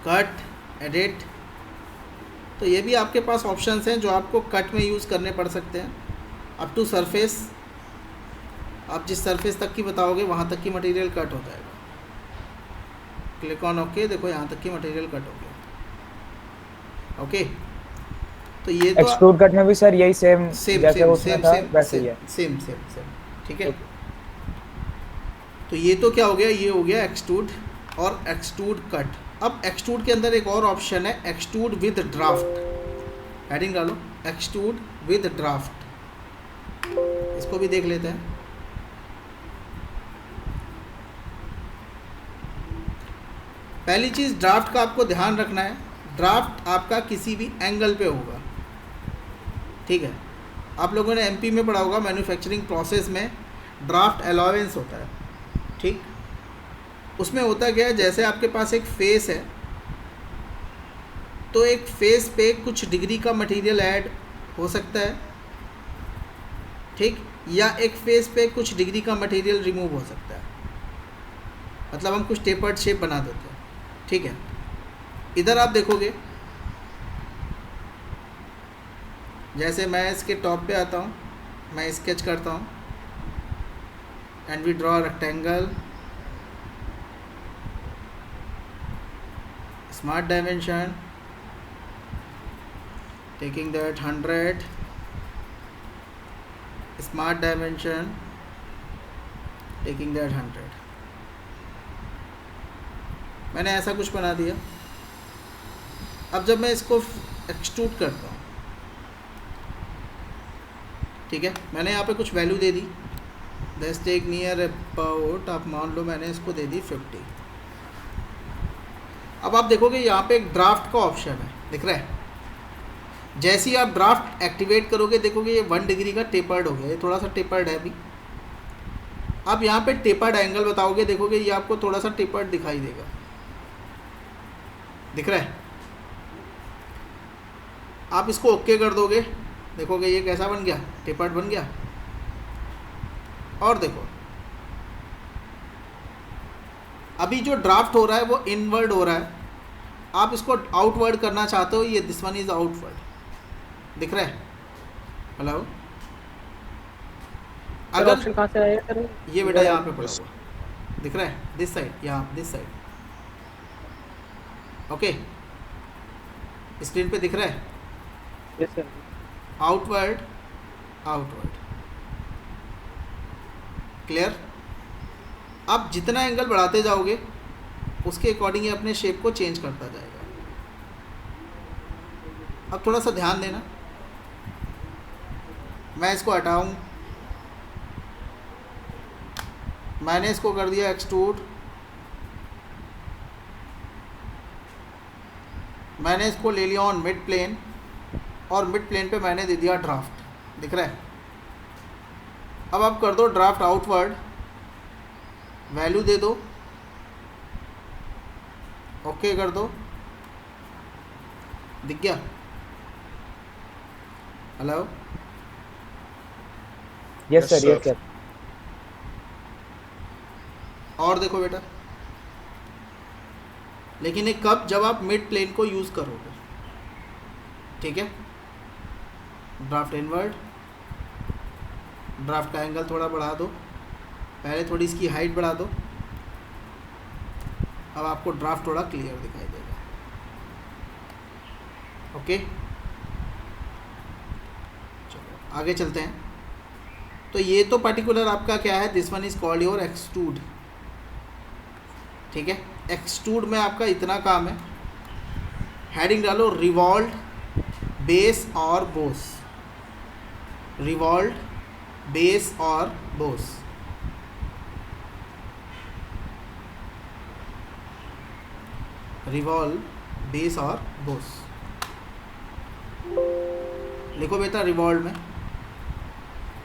कट, एडिट, तो ये भी आपके पास ऑप्शंस हैं जो आपको कट में यूज़ करने पड़ सकते हैं। अप टू सरफेस, आप जिस सरफेस तक की बताओगे वहाँ तक की मटेरियल कट हो जाएगा। क्लिक ऑन ओके, देखो यहाँ तक की मटेरियल कट हो गया। ओके, तो ये तो एक्सट्रूड कट में भी सर यही सेम जैसे उसमें था वैसे ही है। सेम। ठीक है, तो ये तो क्या हो गया, ये हो गया एक्सट्रूड और एक्सट्रूड कट। अब एक्सट्रूड के अंदर एक और ऑप्शन है एक्सट्रूड विद ड्राफ्ट। हेडिंग डालो एक्सट्रूड विद ड्राफ्ट, इसको भी देख लेते हैं। पहली चीज़ ड्राफ्ट का आपको ध्यान रखना है, ड्राफ्ट आपका किसी भी एंगल पे होगा। ठीक है, आप लोगों ने एमपी में पढ़ा होगा मैन्युफैक्चरिंग प्रोसेस में ड्राफ्ट अलाउंस होता है। ठीक, उसमें होता क्या है, जैसे आपके पास एक फेस है तो एक फेस पे कुछ डिग्री का मटेरियल ऐड हो सकता है। ठीक, या एक फेस पे कुछ डिग्री का मटेरियल रिमूव हो सकता है, मतलब हम कुछ टेपर्ड शेप बना देते हैं। ठीक है, इधर आप देखोगे जैसे मैं इसके टॉप पे आता हूँ, मैं स्केच करता हूँ and we draw rectangle, smart dimension, taking that 100, smart dimension, taking that 100। मैंने ऐसा कुछ बना दिया। अब जब मैं इसको एक्सट्रूड करता हूँ, ठीक है, मैंने यहाँ पे कुछ वैल्यू दे दी, दिस टेक नियर अबाउट, आप मान लो मैंने इसको दे दी 50। अब आप देखोगे यहाँ पे एक ड्राफ्ट का ऑप्शन है, दिख रहा है। जैसे ही आप ड्राफ्ट एक्टिवेट करोगे देखोगे ये 1 डिग्री का टेपर्ड हो गया, ये थोड़ा सा टेपर्ड है अभी। आप यहाँ पे टेपर्ड एंगल बताओगे, देखोगे ये आपको थोड़ा सा टेपर्ड दिखाई देगा, दिख रहा है। आप इसको ओके कर दोगे, देखोगे ये कैसा बन गया, टेपर्ड बन गया। और देखो अभी जो ड्राफ्ट हो रहा है वो इनवर्ड हो रहा है, आप इसको आउटवर्ड करना चाहते हो, ये दिस वन इज आउटवर्ड, दिख रहा है। हेलो, अगर ऑप्शन कहाँ से आया सर? ये बेटा यहाँ पे पड़ा हुआ दिख रहा है, दिस साइड, यहाँ दिस साइड। ओके, स्क्रीन पे दिख रहा है। Yes sir. Outward, outward, clear. आप जितना एंगल बढ़ाते जाओगे उसके अकॉर्डिंग ये अपने शेप को चेंज करता जाएगा। अब थोड़ा सा ध्यान देना, मैं इसको हटाऊं, मैंने इसको कर दिया एक्सट्रूड, मैंने इसको ले लिया ऑन मिड प्लेन और मिड प्लेन पे मैंने दे दिया ड्राफ्ट, दिख रहा है। अब आप कर दो ड्राफ्ट आउटवर्ड, वैल्यू दे दो, ओके कर दो, दिख गया। Hello, yes sir, yes sir. और देखो बेटा, लेकिन ये कब, जब आप मिड प्लेन को यूज़ करोगे। ठीक है, ड्राफ्ट इनवर्ड, ड्राफ्ट का एंगल थोड़ा बढ़ा दो, पहले थोड़ी इसकी हाइट बढ़ा दो, अब आपको ड्राफ्ट थोड़ा क्लियर दिखाई देगा। ओके, चलो आगे चलते हैं। तो ये तो पर्टिकुलर आपका क्या है, this one is called your extrude. ठीक है, एक्सट्रूड में आपका इतना काम है। हेडिंग डालो रिवॉल्व, बेस और बोस, रिवॉल्व, बेस और बोस। रिवॉल्व, बेस और बोस लिखो बेटा। रिवॉल्व में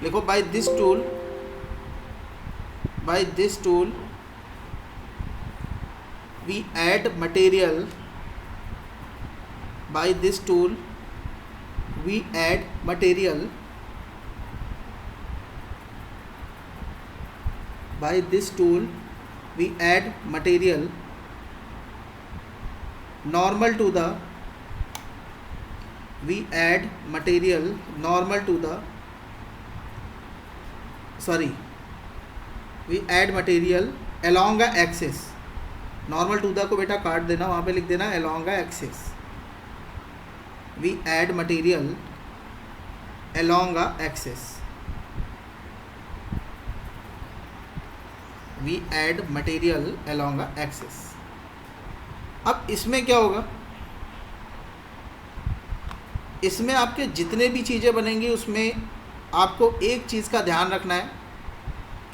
लिखो by this tool by this tool we add material. By this tool we add material. By this tool we add material normal to the we add material normal to the we add material along a axis. Normal to the को बेटा काट देना, वहाँ पे लिख देना along a axis. We add material along a axis. We add material along a axis. अब इसमें क्या होगा, इसमें आपके जितने भी चीज़ें बनेंगी उसमें आपको एक चीज़ का ध्यान रखना है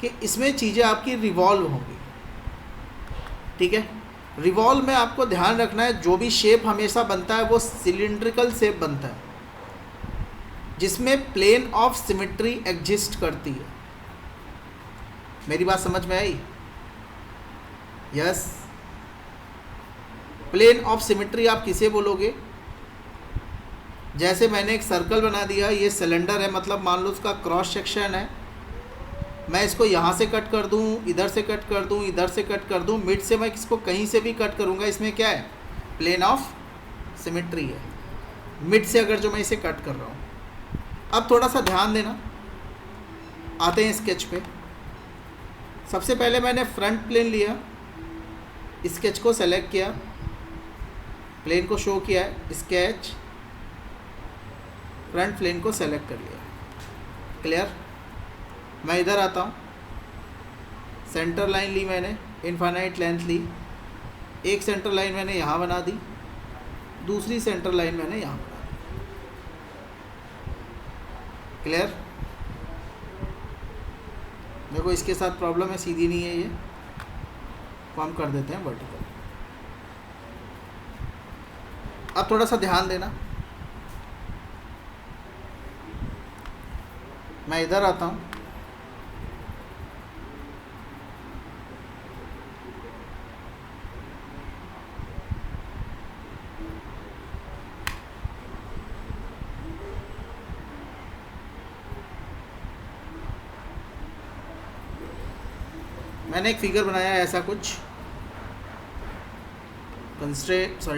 कि इसमें चीज़ें आपकी रिवॉल्व होंगी. ठीक है, रिवॉल्व में आपको ध्यान रखना है जो भी शेप हमेशा बनता है वो सिलिंड्रिकल शेप बनता है जिसमें प्लेन ऑफ सिमेट्री एग्जिस्ट करती है. मेरी बात समझ में आई? यस. प्लेन ऑफ सिमेट्री आप किसे बोलोगे? जैसे मैंने एक सर्कल बना दिया, ये सिलेंडर है, मतलब मान लो उसका क्रॉस सेक्शन है, मैं इसको यहाँ से कट कर दूँ, इधर से कट कर दूँ, इधर से कट कर दूँ, मिड से मैं इसको कहीं से भी कट करूँगा, इसमें क्या है? प्लेन ऑफ सिमेट्री है. मिड से अगर जो मैं इसे कट कर रहा हूँ. अब थोड़ा सा ध्यान देना, आते हैं स्केच पे. सबसे पहले मैंने फ्रंट प्लेन लिया, स्केच को सेलेक्ट किया, प्लेन को शो किया है, स्केच, फ्रंट प्लेन को सेलेक्ट कर लिया. क्लियर? मैं इधर आता हूँ, सेंटर लाइन ली मैंने, इनफाइनाइट लेंथ ली, एक सेंटर लाइन मैंने यहाँ बना दी, दूसरी सेंटर लाइन मैंने यहाँ बना दी. क्लियर? देखो इसके साथ प्रॉब्लम है, सीधी नहीं है ये, को हम कर देते हैं वर्टिकल. अब थोड़ा सा ध्यान देना, मैं इधर आता हूँ, मैंने एक फिगर बनाया है ऐसा कुछ,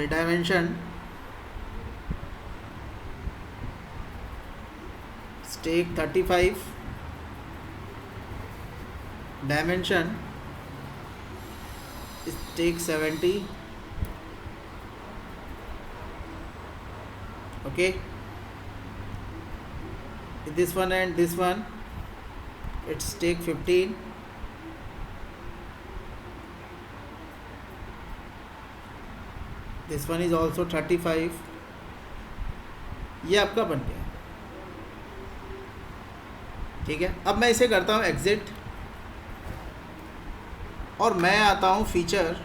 dimension stake 35, dimension stake 70. Okay, this one and this one it's take 15. This one is also 35. ये आपका बन गया. ठीक है, अब मैं इसे करता हूँ एग्जिट और मैं आता हूँ फीचर,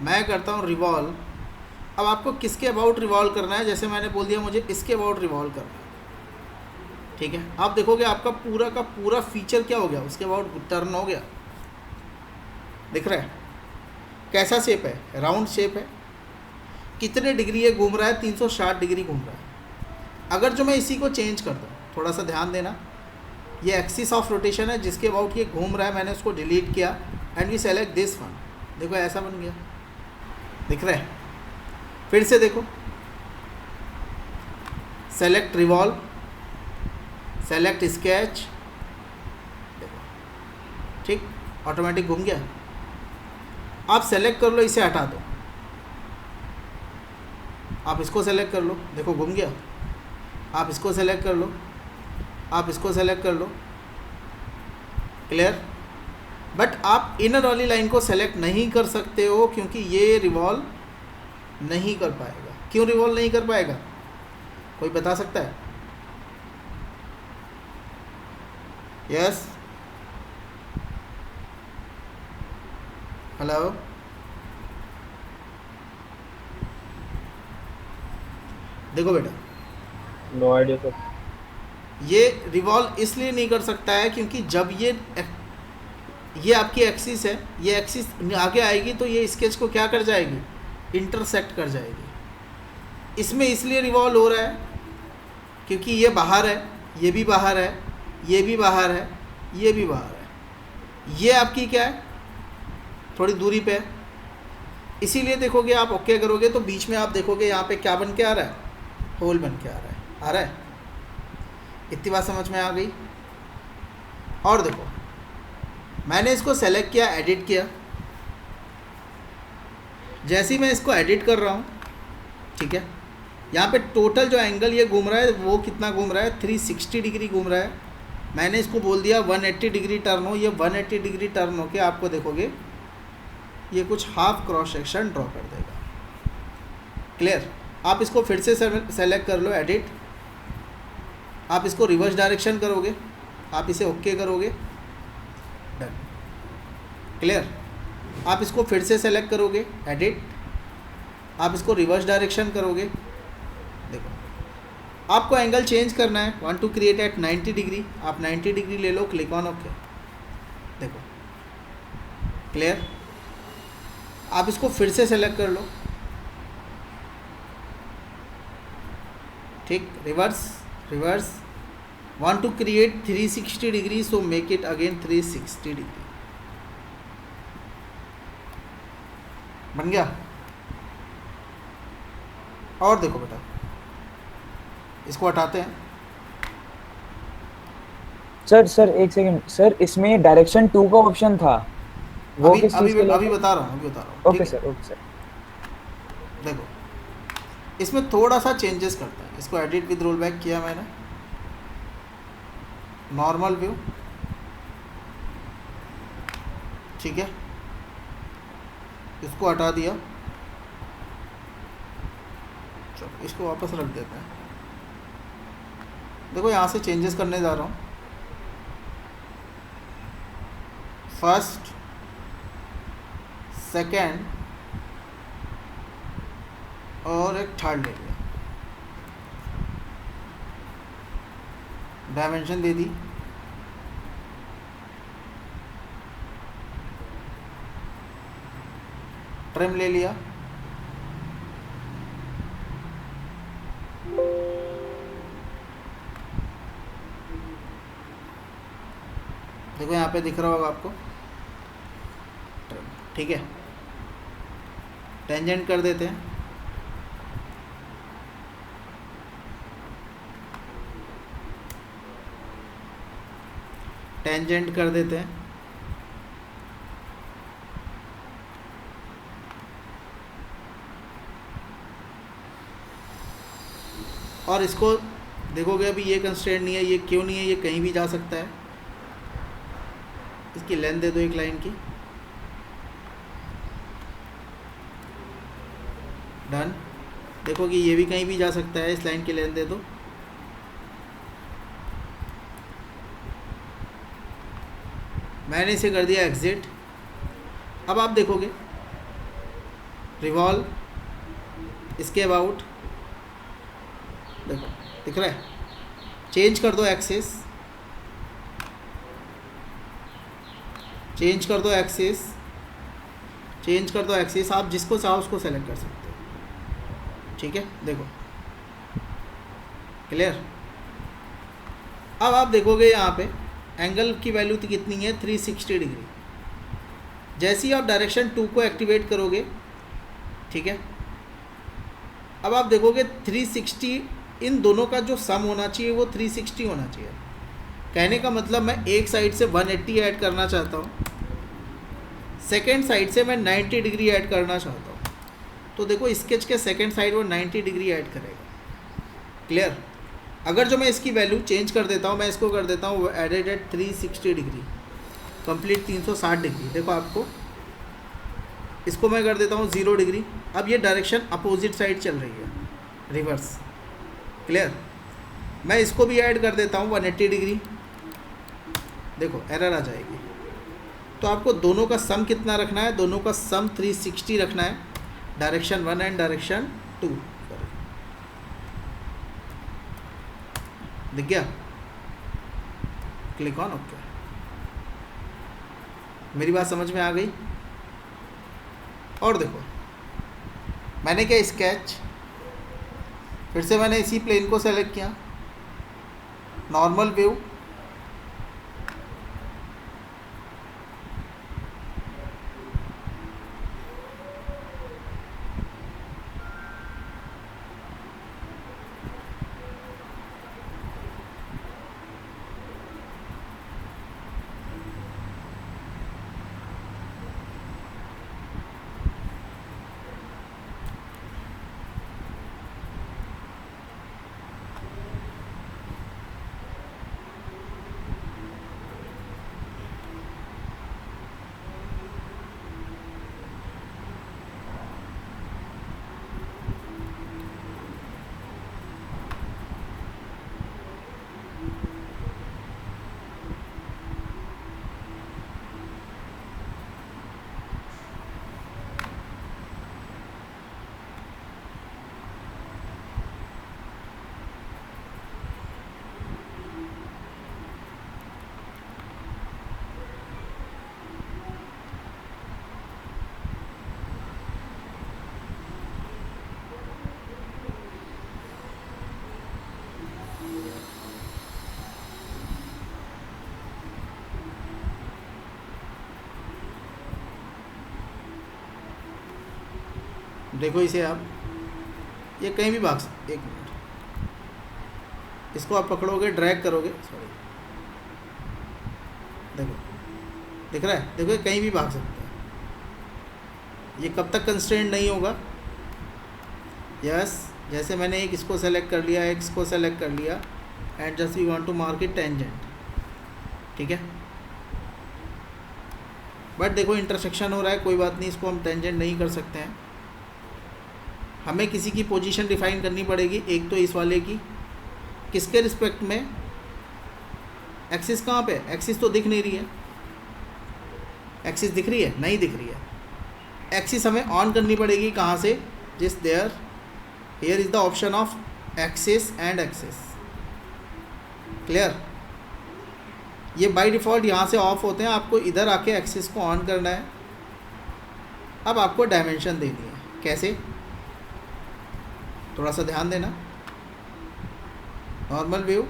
मैं करता हूँ रिवॉल्व. अब आपको किसके अबाउट रिवॉल्व करना है? जैसे मैंने बोल दिया मुझे इसके अबाउट रिवॉल्व करना है. ठीक है, आप देखोगे आपका पूरा का पूरा फीचर क्या हो गया, उसके अबाउट टर्न हो गया. दिख रहा है कैसा शेप है? राउंड शेप है. कितने डिग्री ये घूम रहा है? 360 डिग्री घूम रहा है. अगर जो मैं इसी को चेंज कर दूँ, थोड़ा सा ध्यान देना, ये एक्सिस ऑफ रोटेशन है जिसके अबाउट ये घूम रहा है, मैंने उसको डिलीट किया and we select this one. देखो ऐसा बन गया. दिख रहा है? फिर से देखो, सेलेक्ट रिवॉल्व, सेलेक्ट स्केच, ठीक, ऑटोमेटिक घूम गया. आप सेलेक्ट कर लो, इसे हटा दो, आप इसको सेलेक्ट कर लो, देखो घूम गया. आप इसको सेलेक्ट कर लो, आप इसको सेलेक्ट कर लो. क्लियर? बट आप इनर वाली लाइन को सेलेक्ट नहीं कर सकते हो क्योंकि ये रिवॉल्व नहीं कर पाएगा. क्यों रिवॉल्व नहीं कर पाएगा? कोई बता सकता है? यस, हेलो, देखो बेटा, नो आइडिया सर. ये रिवॉल्व इसलिए नहीं कर सकता है क्योंकि जब ये ये आपकी एक्सिस है, ये एक्सिस आगे आएगी तो ये स्केच को क्या कर जाएगी, इंटरसेक्ट कर जाएगी। इसमें इसलिए रिवॉल्व हो रहा है क्योंकि ये बाहर है, ये भी बाहर है, ये भी बाहर है, ये भी बाहर है, ये आपकी क्या है, थोड़ी दूरी पे है। इसीलिए देखोगे आप ओके करोगे तो बीच में आप देखोगे यहाँ पे क्या बन के आ रहा है, होल बन के आ रहा है। इतनी बात समझ में आ गई। और देखो मैंने इसको सेलेक्ट किया, एडिट किया, जैसे ही मैं इसको एडिट कर रहा हूँ, ठीक है, यहाँ पे टोटल जो एंगल ये घूम रहा है वो कितना घूम रहा है, 360 डिग्री घूम रहा है। मैंने इसको बोल दिया 180 डिग्री टर्न हो। ये 180 डिग्री टर्न हो के आपको देखोगे ये कुछ हाफ क्रॉस सेक्शन ड्रॉ कर देगा। क्लियर? आप इसको फिर से सेलेक्ट कर लो, एडिट, आप इसको रिवर्स डायरेक्शन करोगे, आप इसे ओके करोगे, डन। क्लियर? आप इसको फिर से सेलेक्ट करोगे, एडिट, आप इसको रिवर्स डायरेक्शन करोगे। देखो आपको एंगल चेंज करना है, want to create at 90 degree, आप 90 डिग्री ले लो, क्लिक ऑन ओके। देखो क्लियर? आप इसको फिर से सेलेक्ट कर लो, ठीक, reverse, want to create 360 degree, so make it again 360 degree. बन गया? और देखो बेटा, इसको हटाते हैं। सर एक सेकंड सर, इसमें डायरेक्शन 2 का ऑप्शन था, वो किस चीज के लिए? अभी बता रहा हूँ। Okay sir. देखो इसमें थोड़ा सा चेंजेस करता है। इसको एडिट विद रोल बैक किया मैंने, नॉर्मल व्यू, ठीक है, इसको हटा दिया, चलो इसको वापस रख देते हैं। देखो यहाँ से चेंजेस करने जा रहा हूँ। फर्स्ट, सेकेंड और एक थर्ड ले लिया, डायमेंशन दे दी, ट्रिम ले लिया, देखो यहाँ पे दिख रहा होगा आपको, ठीक है। टेंजेंट कर देते हैं, टेंजेंट कर देते हैं, और इसको देखोगे अभी ये कंस्ट्रेंट नहीं है। ये क्यों नहीं है? ये कहीं भी जा सकता है। इसकी लेंथ दे दो एक लाइन की, डन। देखो कि ये भी कहीं भी जा सकता है, इस लाइन की लेंथ दे दो, मैंने इसे कर दिया एग्जिट। अब आप देखोगे रिवॉल्व, इसके अबाउट, देखो दिख रहा है, चेंज कर दो एक्सिस, चेंज कर दो एक्सिस, चेंज कर दो एक्सिस, आप जिसको चाहो उसको सेलेक्ट कर सकते हो, ठीक है। देखो क्लियर? अब आप देखोगे यहाँ पे एंगल की वैल्यू कितनी है, 360 डिग्री। जैसे ही आप डायरेक्शन 2 को एक्टिवेट करोगे, ठीक है, अब आप देखोगे 360, इन दोनों का जो सम होना चाहिए वो 360 होना चाहिए। कहने का मतलब मैं एक साइड से 180 ऐड करना चाहता हूँ, सेकेंड साइड से मैं 90 डिग्री ऐड करना चाहता हूँ, तो देखो स्केच के सेकेंड साइड वो 90 डिग्री ऐड करेगा। क्लियर? अगर जो मैं इसकी वैल्यू चेंज कर देता हूँ, मैं इसको कर देता हूँ added at 360 degree, complete 360 degree. देखो आपको इसको मैं कर देता हूँ 0 डिग्री। अब ये डायरेक्शन अपोजिट साइड चल रही है, रिवर्स। क्लियर? मैं इसको भी ऐड कर देता हूँ 180 डिग्री, देखो एरर आ जाएगी। तो आपको दोनों का सम कितना रखना है? दोनों का सम 360 रखना है, डायरेक्शन 1 एंड डायरेक्शन 2। दिख गया? Click on okay. मेरी बात समझ में आ गई? और देखो मैंने क्या स्केच, फिर से मैंने इसी प्लेन को सेलेक्ट किया, नॉर्मल व्यू, देखो इसे आप, ये कहीं भी भाग सकते, एक मिनट, इसको आप पकड़ोगे, ड्रैग करोगे, सॉरी, देखो दिख रहा है, देखो ये कहीं भी भाग सकता है। ये कब तक कंस्ट्रेंट नहीं होगा? यस, जैसे मैंने एक इसको सेलेक्ट कर लिया, एक इसको सेलेक्ट कर लिया, and just we want to mark it tangent, ठीक है। बट देखो इंटरसेक्शन हो रहा है, कोई बात नहीं, इसको हम टेंजेंट नहीं कर सकते हैं। हमें किसी की पोजीशन डिफाइन करनी पड़ेगी, एक तो इस वाले की, किसके रिस्पेक्ट में? एक्सिस कहाँ पे? एक्सिस तो दिख नहीं रही है। एक्सिस दिख रही है? नहीं दिख रही है। एक्सिस हमें ऑन करनी पड़ेगी, कहाँ से? जिस there here is the option of axis and axis, clear. ये बाय डिफ़ॉल्ट यहाँ से ऑफ होते हैं, आपको इधर आके एक्सिस को ऑन करना है। अब आपको डायमेंशन देनी है, कैसे? थोड़ा सा ध्यान देना। Normal view,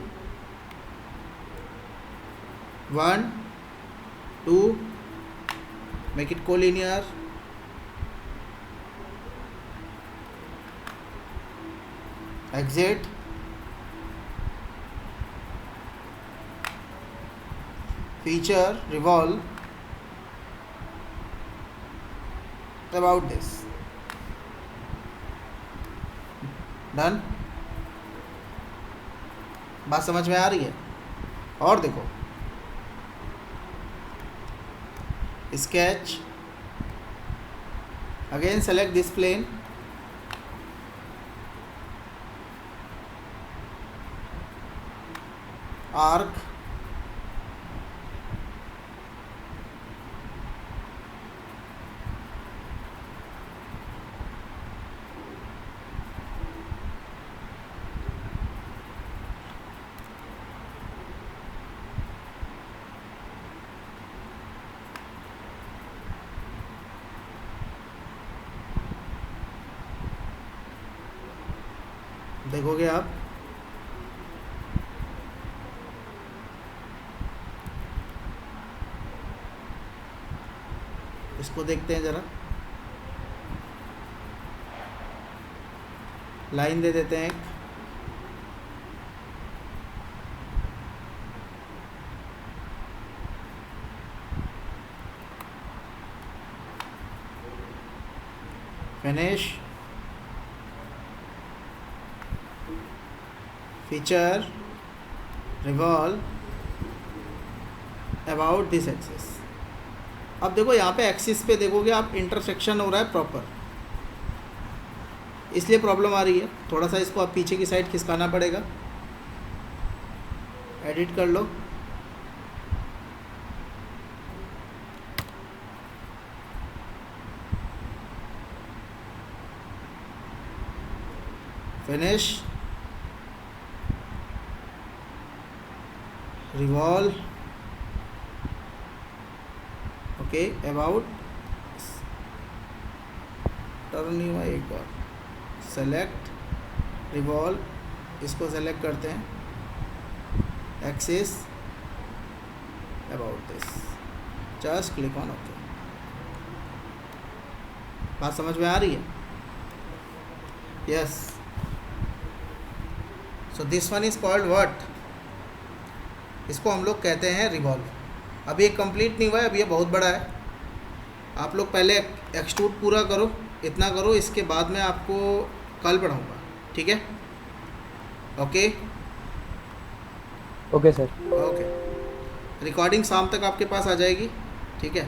1 2, make it collinear, exit, feature, revolve, about this, done. बात समझ में आ रही है? और देखो sketch, again select this plane, arc, देखोगे आप इसको, देखते हैं ज़रा, लाइन दे देते हैं एक, finish, feature, revolve, about this axis. अब देखो यहाँ पे एक्सिस पे देखोगे आप, इंटरसेक्शन हो रहा है प्रॉपर, इसलिए प्रॉब्लम आ रही है। थोड़ा सा इसको आप पीछे की साइड खिसकाना पड़ेगा, एडिट कर लो, finish, revolve, okay about turn नहीं हुआ एक बार, सेलेक्ट रिवॉल्व, इसको सेलेक्ट करते हैं, axis about this, just click on okay. बात समझ में आ रही है? Yes. So this one is called what, इसको हम लोग कहते हैं रिवॉल्व। अभी ये कंप्लीट नहीं हुआ है, अभी ये बहुत बड़ा है। आप लोग पहले एक्सट्रूड पूरा करो, इतना करो, इसके बाद में आपको कल पढ़ाऊँगा, ठीक है? Okay okay sir. Okay, recording शाम तक आपके पास आ जाएगी, ठीक है?